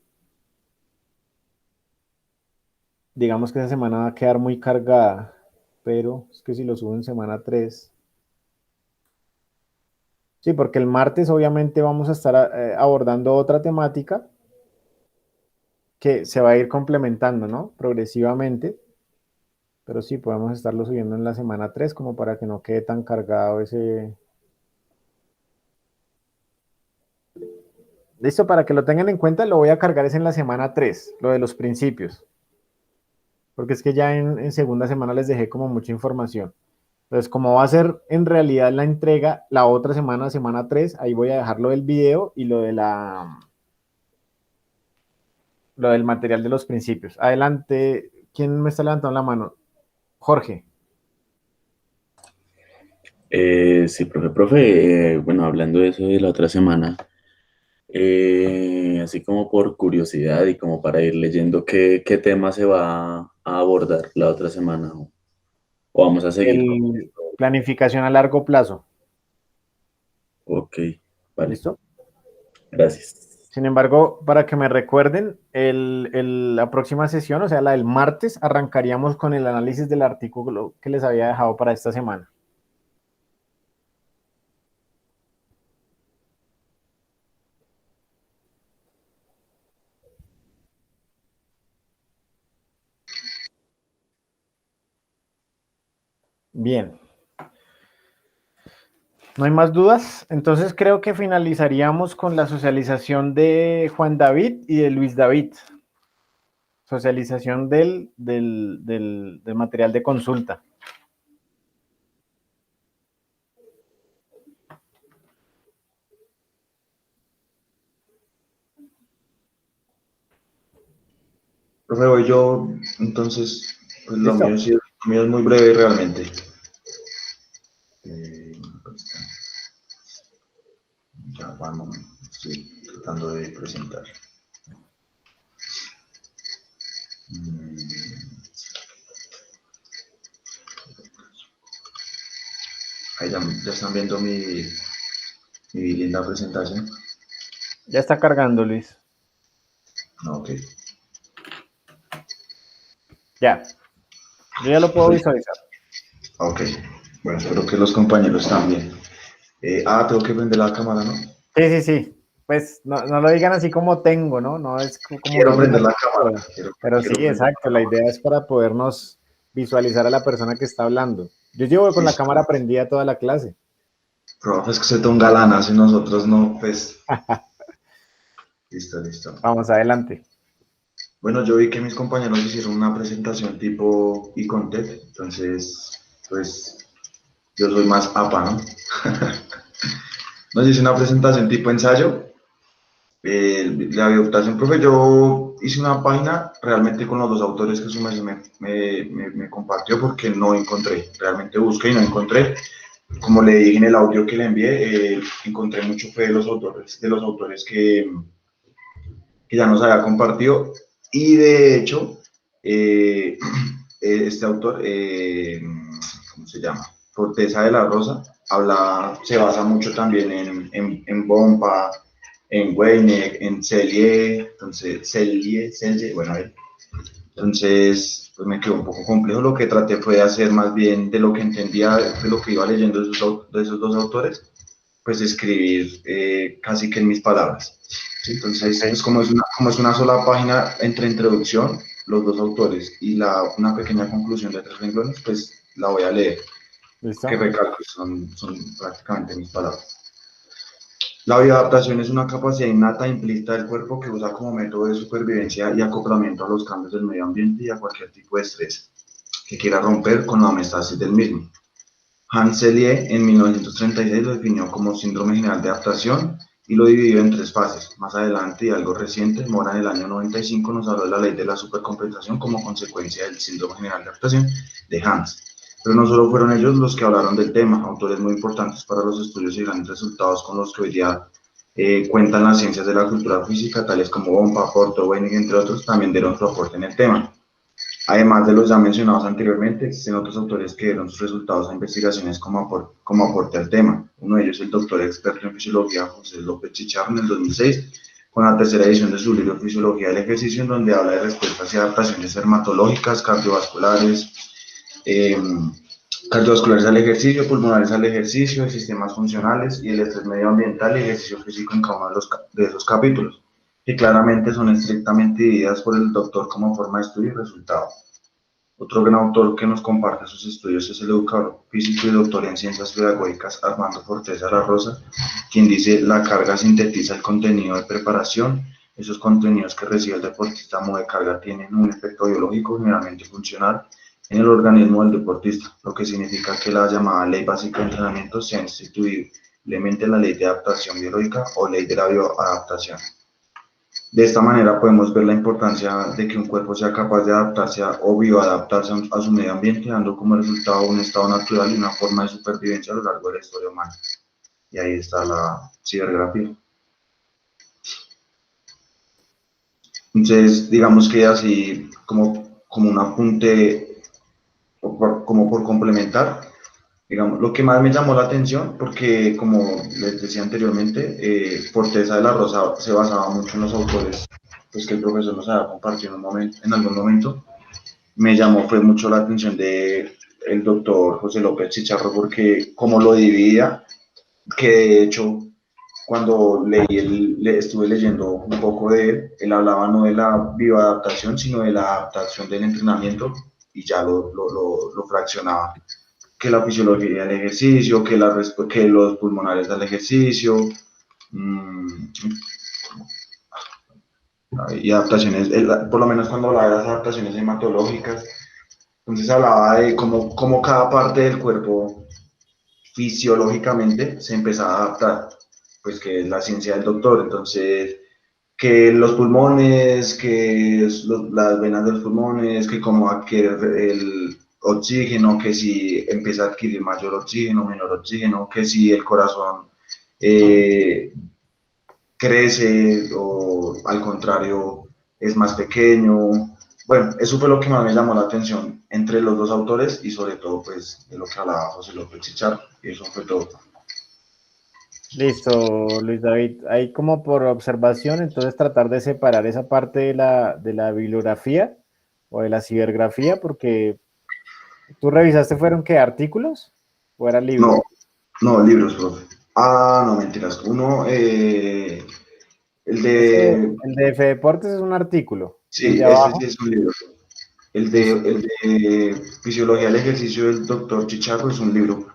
Digamos que esa semana va a quedar muy cargada, pero es que si lo subo en semana 3. Sí, porque el martes obviamente vamos a estar abordando otra temática que se va a ir complementando, ¿no? Progresivamente. Pero sí, podemos estarlo subiendo en la semana 3 como para que no quede tan cargado ese... Listo, para que lo tengan en cuenta, lo voy a cargar es en la semana 3, lo de los principios. Porque es que ya en segunda semana les dejé como mucha información. Entonces, como va a ser en realidad la entrega la otra semana, semana 3, ahí voy a dejar lo del video y lo del material de los principios. Adelante, ¿quién me está levantando la mano? Jorge. Sí, profe, bueno, hablando de eso de la otra semana, así como por curiosidad y como para ir leyendo qué tema se va a abordar la otra semana, o vamos a seguir con esto. Planificación a largo plazo. Ok, vale, ¿Listo? gracias. Sin embargo, para que me recuerden, la próxima sesión, o sea, la del martes, arrancaríamos con el análisis del artículo que les había dejado para esta semana. Bien. ¿No hay más dudas? Entonces creo que finalizaríamos con la socialización de Juan David y de Luis David. Socialización del material de consulta. Profe, voy yo, entonces, pues lo ¿Listo? mío, sí, lo mío es muy breve realmente. Ya vamos, estoy tratando de presentar. Ahí ya están viendo mi linda presentación. Ya está cargando, Luis. Ok. Ya. Yo ya lo puedo visualizar. Ok. Bueno, espero que los compañeros también. Tengo que prender la cámara, ¿no? Sí. Pues no lo digan así como tengo, ¿no? No es como Quiero prender la cámara. Pero sí, quiero exacto. La idea es para podernos visualizar a la persona que está hablando. Yo llevo con la cámara prendida toda la clase. Profe, es que usted es un galanazo y nosotros no, pues. Listo. Vamos, adelante. Bueno, yo vi que mis compañeros hicieron una presentación tipo e-content, entonces, pues, yo soy más APA, ¿no? Nos hice una presentación tipo ensayo. La adaptación, profe, yo hice una página realmente con los dos autores que su merced me compartió porque no encontré, realmente busqué y no encontré. Como le dije en el audio que le envié, encontré mucho fe de los autores que ya nos había compartido. Y de hecho, este autor, ¿cómo se llama? Corteza de la Rosa, se basa mucho también en Bompa, en Weineck, en Cellier, bueno, a ver. Entonces, pues me quedó un poco complejo. Lo que traté fue de hacer más bien de lo que entendía, de lo que iba leyendo de esos dos autores, pues escribir casi que en mis palabras. ¿Sí? Entonces, Okay. pues como es una sola página entre introducción, los dos autores y una pequeña conclusión de 3 renglones, pues la voy a leer. ¿Listo? Que recalco, son prácticamente mis palabras. La bioadaptación es una capacidad innata e implícita del cuerpo que usa como método de supervivencia y acoplamiento a los cambios del medio ambiente y a cualquier tipo de estrés que quiera romper con la homeostasis del mismo. Hans Selye en 1936 lo definió como síndrome general de adaptación y lo dividió en 3 fases. Más adelante y algo reciente, Mora en el año 95 nos habló de la ley de la supercompensación como consecuencia del síndrome general de adaptación de Hans. Pero no solo fueron ellos los que hablaron del tema, autores muy importantes para los estudios y grandes resultados con los que hoy día cuentan las ciencias de la cultura física, tales como Bompa, Porto, Wenning, entre otros, también dieron su aporte en el tema. Además de los ya mencionados anteriormente, existen otros autores que dieron sus resultados a investigaciones como aporte al tema. Uno de ellos es el doctor experto en fisiología José López Chicharro en el 2006, con la tercera edición de su libro Fisiología del Ejercicio, en donde habla de respuestas y adaptaciones dermatológicas, cardiovasculares al ejercicio, pulmonares al ejercicio, sistemas funcionales y el estrés medioambiental y ejercicio físico en cada uno de esos capítulos, que claramente son estrictamente divididas por el doctor como forma de estudio y resultado. Otro gran autor que nos comparte sus estudios es el educador físico y doctor en ciencias pedagógicas Armando Forteza La Rosa, quien dice: la carga sintetiza el contenido de preparación. Esos contenidos que recibe el deportista a modo de carga tienen un efecto biológico generalmente funcional en el organismo del deportista, lo que significa que la llamada ley básica de entrenamiento sea instituiblemente la ley de adaptación biológica o ley de la bioadaptación. De esta manera podemos ver la importancia de que un cuerpo sea capaz de adaptarse o bioadaptarse a su medio ambiente, dando como resultado un estado natural y una forma de supervivencia a lo largo de la historia humana. Y ahí está la cibergrafía. Entonces, digamos que así como un apunte, como por complementar, digamos, lo que más me llamó la atención, porque como les decía anteriormente, Forteza de la Rosa se basaba mucho en los autores pues, que el profesor nos había compartido en algún momento. Me llamó fue mucho la atención de el doctor José López Chicharro, porque como lo dividía, que de hecho cuando estuve leyendo un poco de él hablaba no de la bioadaptación, sino de la adaptación del entrenamiento, y ya lo fraccionaba, que la fisiología del ejercicio, que los pulmonares del ejercicio, y adaptaciones, por lo menos cuando hablaba de las adaptaciones hematológicas, entonces hablaba de cómo cada parte del cuerpo fisiológicamente se empezaba a adaptar, pues que es la ciencia del doctor. Entonces, que los pulmones, las venas de los pulmones, que cómo adquiere el oxígeno, que si empieza a adquirir mayor oxígeno, menor oxígeno, que si el corazón crece o al contrario es más pequeño. Bueno, eso fue lo que más me llamó la atención entre los dos autores y sobre todo pues de lo que hablaba José López Chicharro, y eso fue todo. Listo, Luis David. Ahí como por observación, entonces tratar de separar esa parte de la bibliografía o de la cibergrafía, porque tú revisaste, ¿fueron qué, artículos o eran libros? No, libros, profe. No, mentiras. Uno, el de F Deportes es un artículo. Sí, ese sí es un libro. El de Fisiología del Ejercicio del doctor Chicharro es un libro.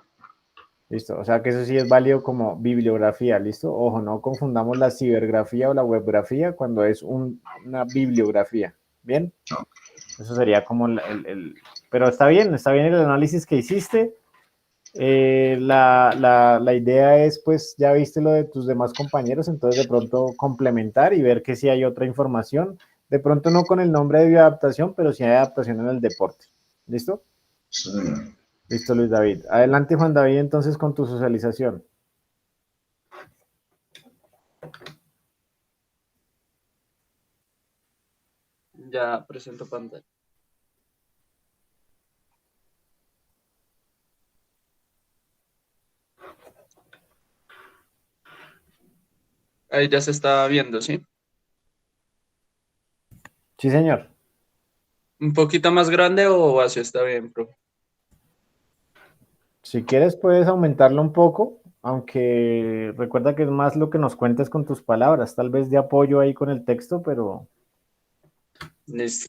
Listo, o sea que eso sí es válido como bibliografía, ¿listo? Ojo, no confundamos la cibergrafía o la webgrafía cuando es una bibliografía, ¿bien? No. Eso sería como Pero está bien el análisis que hiciste. La idea es, pues, ya viste lo de tus demás compañeros, entonces de pronto complementar y ver que si hay otra información, de pronto no con el nombre de bioadaptación, pero sí hay adaptación en el deporte. ¿Listo? Sí. Listo, Luis David. Adelante, Juan David, entonces con tu socialización. Ya presento pantalla. Ahí ya se está viendo, ¿sí? Sí, señor. ¿Un poquito más grande o así está bien, profe? Si quieres puedes aumentarlo un poco, aunque recuerda que es más lo que nos cuentes con tus palabras, tal vez de apoyo ahí con el texto, pero... Listo.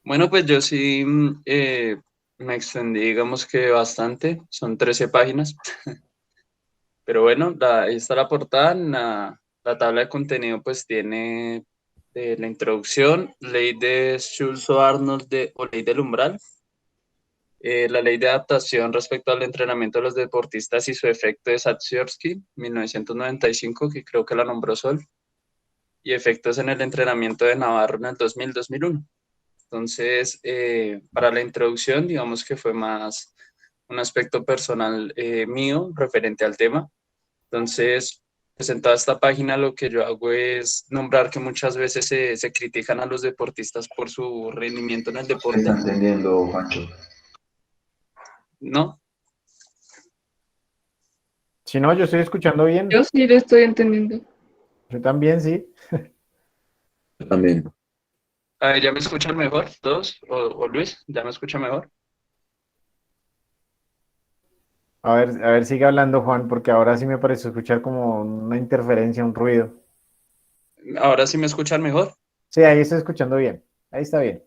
Bueno, pues yo sí me extendí, digamos que bastante, son 13 páginas, pero bueno, ahí está la portada, la tabla de contenido pues tiene la introducción, ley de Schultz-Arnold o ley del umbral, la ley de adaptación respecto al entrenamiento de los deportistas y su efecto de Sapsirski, 1995, que creo que la nombró Sol, y efectos en el entrenamiento de Navarro en el 2000-2001. Entonces, para la introducción, digamos que fue más un aspecto personal mío referente al tema. Entonces, pues en toda esta página lo que yo hago es nombrar que muchas veces se critican a los deportistas por su rendimiento en el Se deporte, está entendiendo, Juancho. ¿no? Si no, yo estoy escuchando bien. Yo sí lo estoy entendiendo. Yo también, sí. Yo también. A ver, ¿ya me escuchan mejor todos? ¿O Luis, ya me escucha mejor? A ver, sigue hablando, Juan, porque ahora sí me parece escuchar como una interferencia, un ruido. ¿Ahora sí me escuchan mejor? Sí, ahí estoy escuchando bien. Ahí está bien.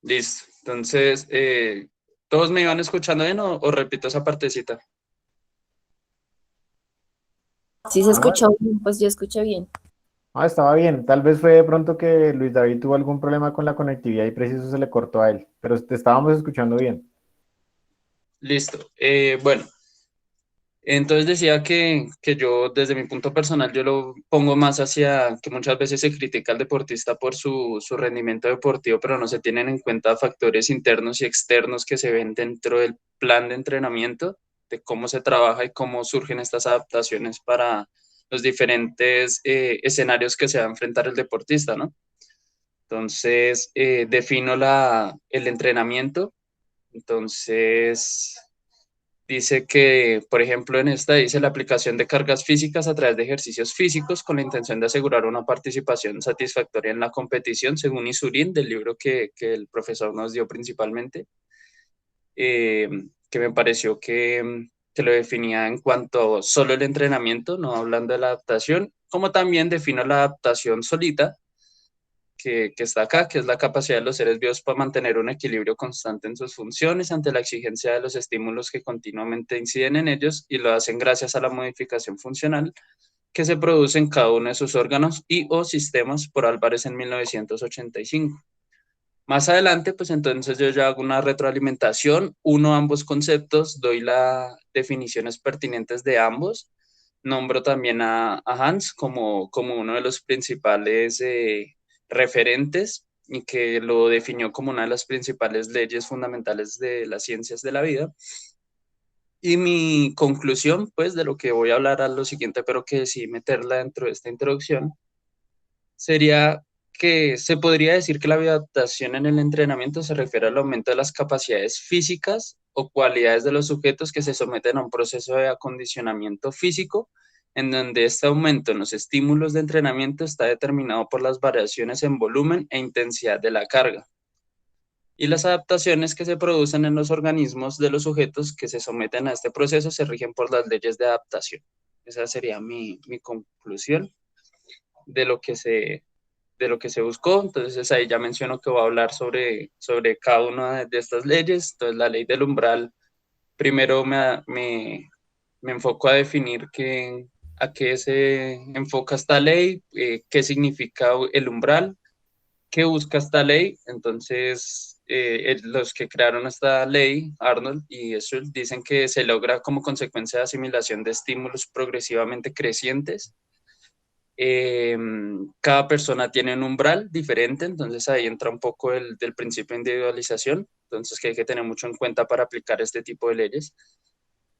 Listo. Entonces, ¿todos me iban escuchando bien o repito esa partecita? Si se Ah, escuchó bien, pues yo escuché bien. estaba bien. Tal vez fue de pronto que Luis David tuvo algún problema con la conectividad y preciso se le cortó a él, pero te estábamos escuchando bien. Listo. Bueno, entonces decía que yo, desde mi punto personal, yo lo pongo más hacia que muchas veces se critica al deportista por su rendimiento deportivo, pero no se tienen en cuenta factores internos y externos que se ven dentro del plan de entrenamiento, de cómo se trabaja y cómo surgen estas adaptaciones para los diferentes escenarios que se va a enfrentar el deportista, ¿no? Entonces, defino el entrenamiento. Entonces, dice que, por ejemplo, en esta dice la aplicación de cargas físicas a través de ejercicios físicos con la intención de asegurar una participación satisfactoria en la competición, según Isurin, del libro que el profesor nos dio principalmente, eh, que me pareció que lo definía en cuanto a solo el entrenamiento, no hablando de la adaptación, como también defino la adaptación solita, que está acá, que es la capacidad de los seres vivos para mantener un equilibrio constante en sus funciones ante la exigencia de los estímulos que continuamente inciden en ellos y lo hacen gracias a la modificación funcional que se produce en cada uno de sus órganos y o sistemas por Álvarez en 1985. Más adelante, pues entonces yo ya hago una retroalimentación, uno ambos conceptos, doy las definiciones pertinentes de ambos, nombro también a Hans como uno de los principales referentes y que lo definió como una de las principales leyes fundamentales de las ciencias de la vida. Y mi conclusión, pues, de lo que voy a hablar a lo siguiente, pero que sí meterla dentro de esta introducción, sería que se podría decir que la bioadaptación en el entrenamiento se refiere al aumento de las capacidades físicas o cualidades de los sujetos que se someten a un proceso de acondicionamiento físico, en donde este aumento en los estímulos de entrenamiento está determinado por las variaciones en volumen e intensidad de la carga. Y las adaptaciones que se producen en los organismos de los sujetos que se someten a este proceso se rigen por las leyes de adaptación. Esa sería mi conclusión de lo que se buscó. Entonces ahí ya menciono que voy a hablar sobre cada una de estas leyes. Entonces la ley del umbral, primero me enfoco a definir a qué se enfoca esta ley, qué significa el umbral, qué busca esta ley. Entonces los que crearon esta ley, Arnold y Schultz, dicen que se logra como consecuencia de asimilación de estímulos progresivamente crecientes. Cada persona tiene un umbral diferente, entonces ahí entra un poco del principio de individualización, entonces que hay que tener mucho en cuenta para aplicar este tipo de leyes.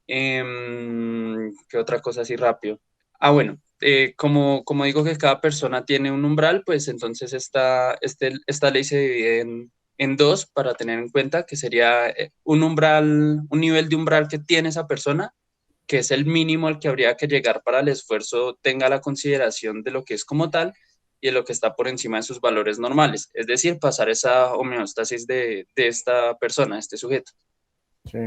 ¿Qué otra cosa así rápido? Bueno, como digo que cada persona tiene un umbral, pues entonces esta ley se divide en dos para tener en cuenta que sería un umbral, un nivel de umbral que tiene esa persona, que es el mínimo al que habría que llegar para el esfuerzo tenga la consideración de lo que es como tal y de lo que está por encima de sus valores normales, es decir, pasar esa homeostasis de esta persona, este sujeto. Sí.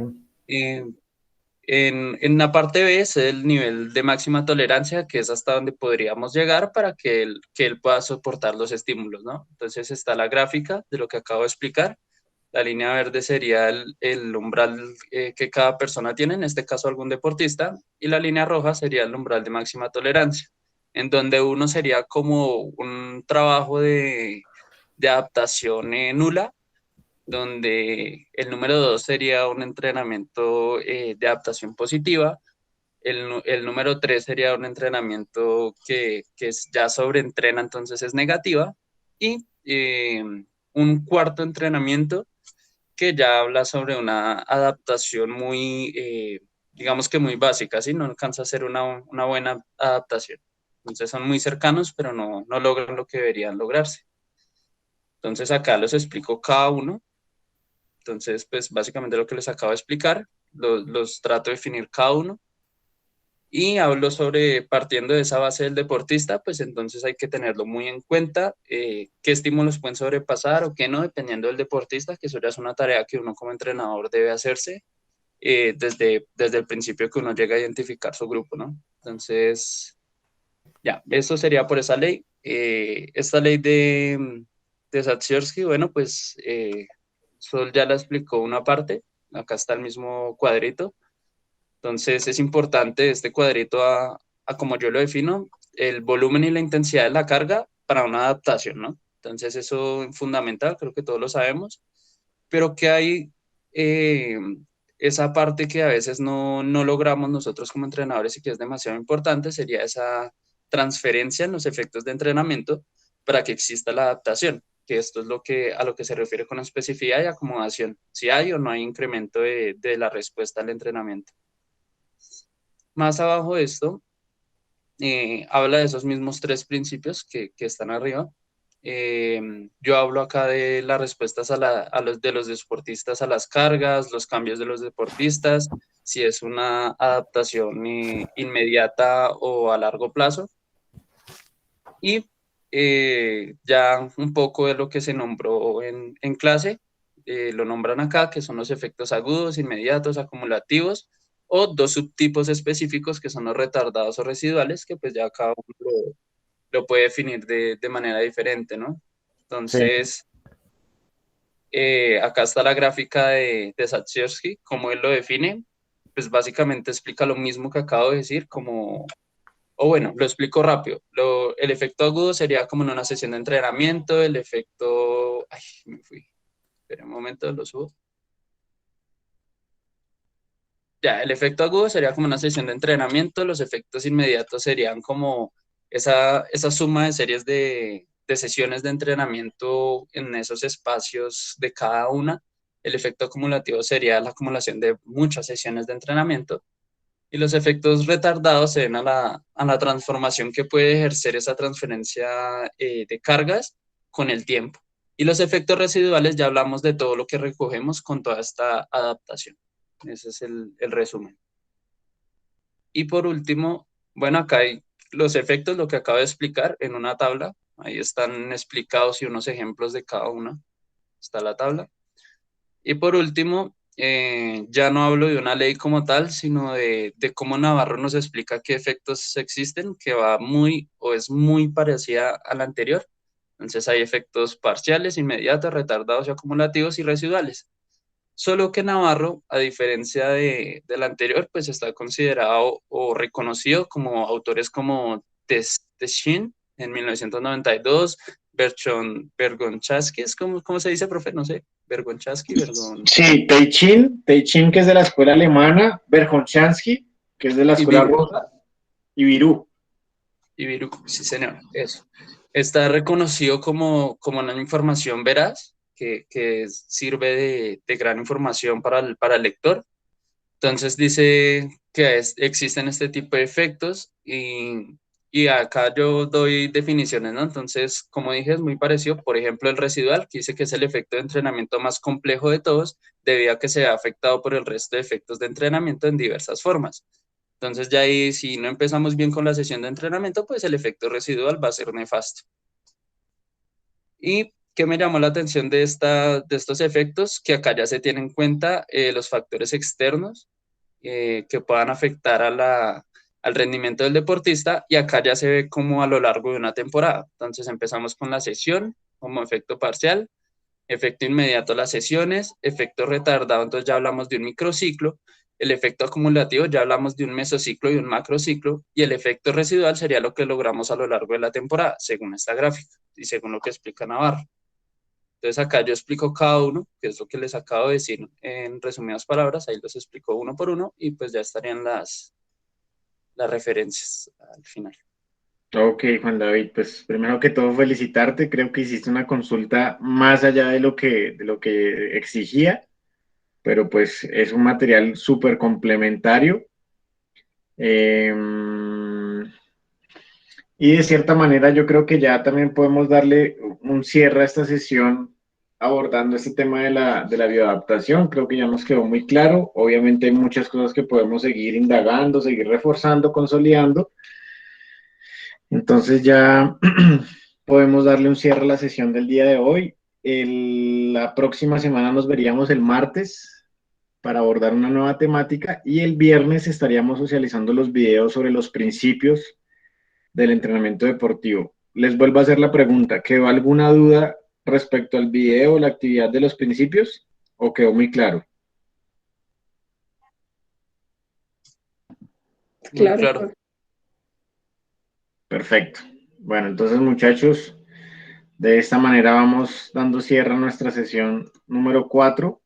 En la parte B es el nivel de máxima tolerancia, que es hasta donde podríamos llegar para que él pueda soportar los estímulos, ¿no? Entonces está la gráfica de lo que acabo de explicar. La línea verde sería el umbral que cada persona tiene, en este caso algún deportista, y la línea roja sería el umbral de máxima tolerancia, en donde uno sería como un trabajo de adaptación nula, donde el número 2 sería un entrenamiento de adaptación positiva, el número 3 sería un entrenamiento que ya sobreentrena, entonces es negativa, y un cuarto entrenamiento que ya habla sobre una adaptación muy, digamos que muy básica, ¿sí? No alcanza a ser una buena adaptación. Entonces son muy cercanos, pero no logran lo que deberían lograrse. Entonces acá los explico cada uno. Entonces, pues básicamente lo que les acabo de explicar, los trato de definir cada uno. Y hablo sobre, partiendo de esa base del deportista, pues entonces hay que tenerlo muy en cuenta, qué estímulos pueden sobrepasar o qué no, dependiendo del deportista, que eso ya es una tarea que uno como entrenador debe hacerse desde el principio que uno llega a identificar su grupo, ¿no? Entonces, ya, eso sería por esa ley. Esta ley de Satsoursky, bueno, pues Sol ya la explicó una parte, acá está el mismo cuadrito. Entonces es importante este cuadrito a como yo lo defino, el volumen y la intensidad de la carga para una adaptación, ¿no? Entonces eso es fundamental, creo que todos lo sabemos, pero que hay eh, esa parte que a veces no logramos nosotros como entrenadores y que es demasiado importante, sería esa transferencia en los efectos de entrenamiento para que exista la adaptación, que esto es a lo que se refiere con especificidad y acomodación, si hay o no hay incremento de la respuesta al entrenamiento. Más abajo de esto, habla de esos mismos tres principios que están arriba. Yo hablo acá de las respuestas de los deportistas a las cargas, los cambios de los deportistas, si es una adaptación inmediata o a largo plazo. Y ya un poco de lo que se nombró en clase, lo nombran acá, que son los efectos agudos, inmediatos, acumulativos, o dos subtipos específicos que son los retardados o residuales, que pues ya cada uno lo puede definir de manera diferente, ¿no? Sí. Entonces, acá está la gráfica de Satsoursky, cómo él lo define, pues básicamente explica lo mismo que acabo de decir, o bueno, lo explico rápido. El efecto agudo sería como en una sesión de entrenamiento, el efecto... Ay, me fui. Espera un momento, lo subo. Ya, el efecto agudo sería como una sesión de entrenamiento, los efectos inmediatos serían como esa suma de series de sesiones de entrenamiento en esos espacios de cada una. El efecto acumulativo sería la acumulación de muchas sesiones de entrenamiento. Y los efectos retardados se ven a la transformación que puede ejercer esa transferencia de cargas con el tiempo. Y los efectos residuales ya hablamos de todo lo que recogemos con toda esta adaptación. Ese es el resumen. Y por último, bueno, acá hay los efectos, lo que acabo de explicar en una tabla. Ahí están explicados y unos ejemplos de cada una. Está la tabla. Y por último, ya no hablo de una ley como tal, sino de cómo Navarro nos explica qué efectos existen, que va muy o es muy parecida a la anterior. Entonces hay efectos parciales, inmediatos, retardados y acumulativos y residuales. Solo que Navarro, a diferencia del anterior, pues está considerado o reconocido como autores como Teschin en 1992, Bergonchaski, ¿cómo se dice, profe? No sé, Bergonchaski, Sí, Teichin, que es de la escuela alemana, Bergonchansky, que es de la escuela rusa, y Virú. Y Virú, sí señor, eso. Está reconocido como una información veraz, que sirve de gran información para el lector. Entonces dice que existen este tipo de efectos y acá yo doy definiciones, ¿no? Entonces, como dije, es muy parecido. Por ejemplo, el residual, que dice que es el efecto de entrenamiento más complejo de todos, debido a que se ha afectado por el resto de efectos de entrenamiento en diversas formas. Entonces, ya ahí, si no empezamos bien con la sesión de entrenamiento, pues el efecto residual va a ser nefasto. ¿Y qué me llamó la atención de estos efectos? Que acá ya se tienen en cuenta los factores externos que puedan afectar al rendimiento del deportista y acá ya se ve como a lo largo de una temporada. Entonces empezamos con la sesión como efecto parcial, efecto inmediato las sesiones, efecto retardado, entonces ya hablamos de un microciclo, el efecto acumulativo ya hablamos de un mesociclo y un macrociclo y el efecto residual sería lo que logramos a lo largo de la temporada, según esta gráfica y según lo que explica Navarro. Entonces acá yo explico cada uno, que es lo que les acabo de decir en resumidas palabras, ahí los explico uno por uno y pues ya estarían las referencias al final. Ok, Juan David, pues primero que todo felicitarte, creo que hiciste una consulta más allá de lo que exigía, pero pues es un material súper complementario. Eh, y de cierta manera yo creo que ya también podemos darle un cierre a esta sesión abordando este tema de la bioadaptación. Creo que ya nos quedó muy claro. Obviamente hay muchas cosas que podemos seguir indagando, seguir reforzando, consolidando. Entonces ya podemos darle un cierre a la sesión del día de hoy. La próxima semana nos veríamos el martes para abordar una nueva temática y el viernes estaríamos socializando los videos sobre los principios del entrenamiento deportivo. Les vuelvo a hacer la pregunta, ¿quedó alguna duda respecto al video o la actividad de los principios o quedó muy claro? Muy claro. Perfecto. Bueno, entonces muchachos, de esta manera vamos dando cierre a nuestra sesión número 4.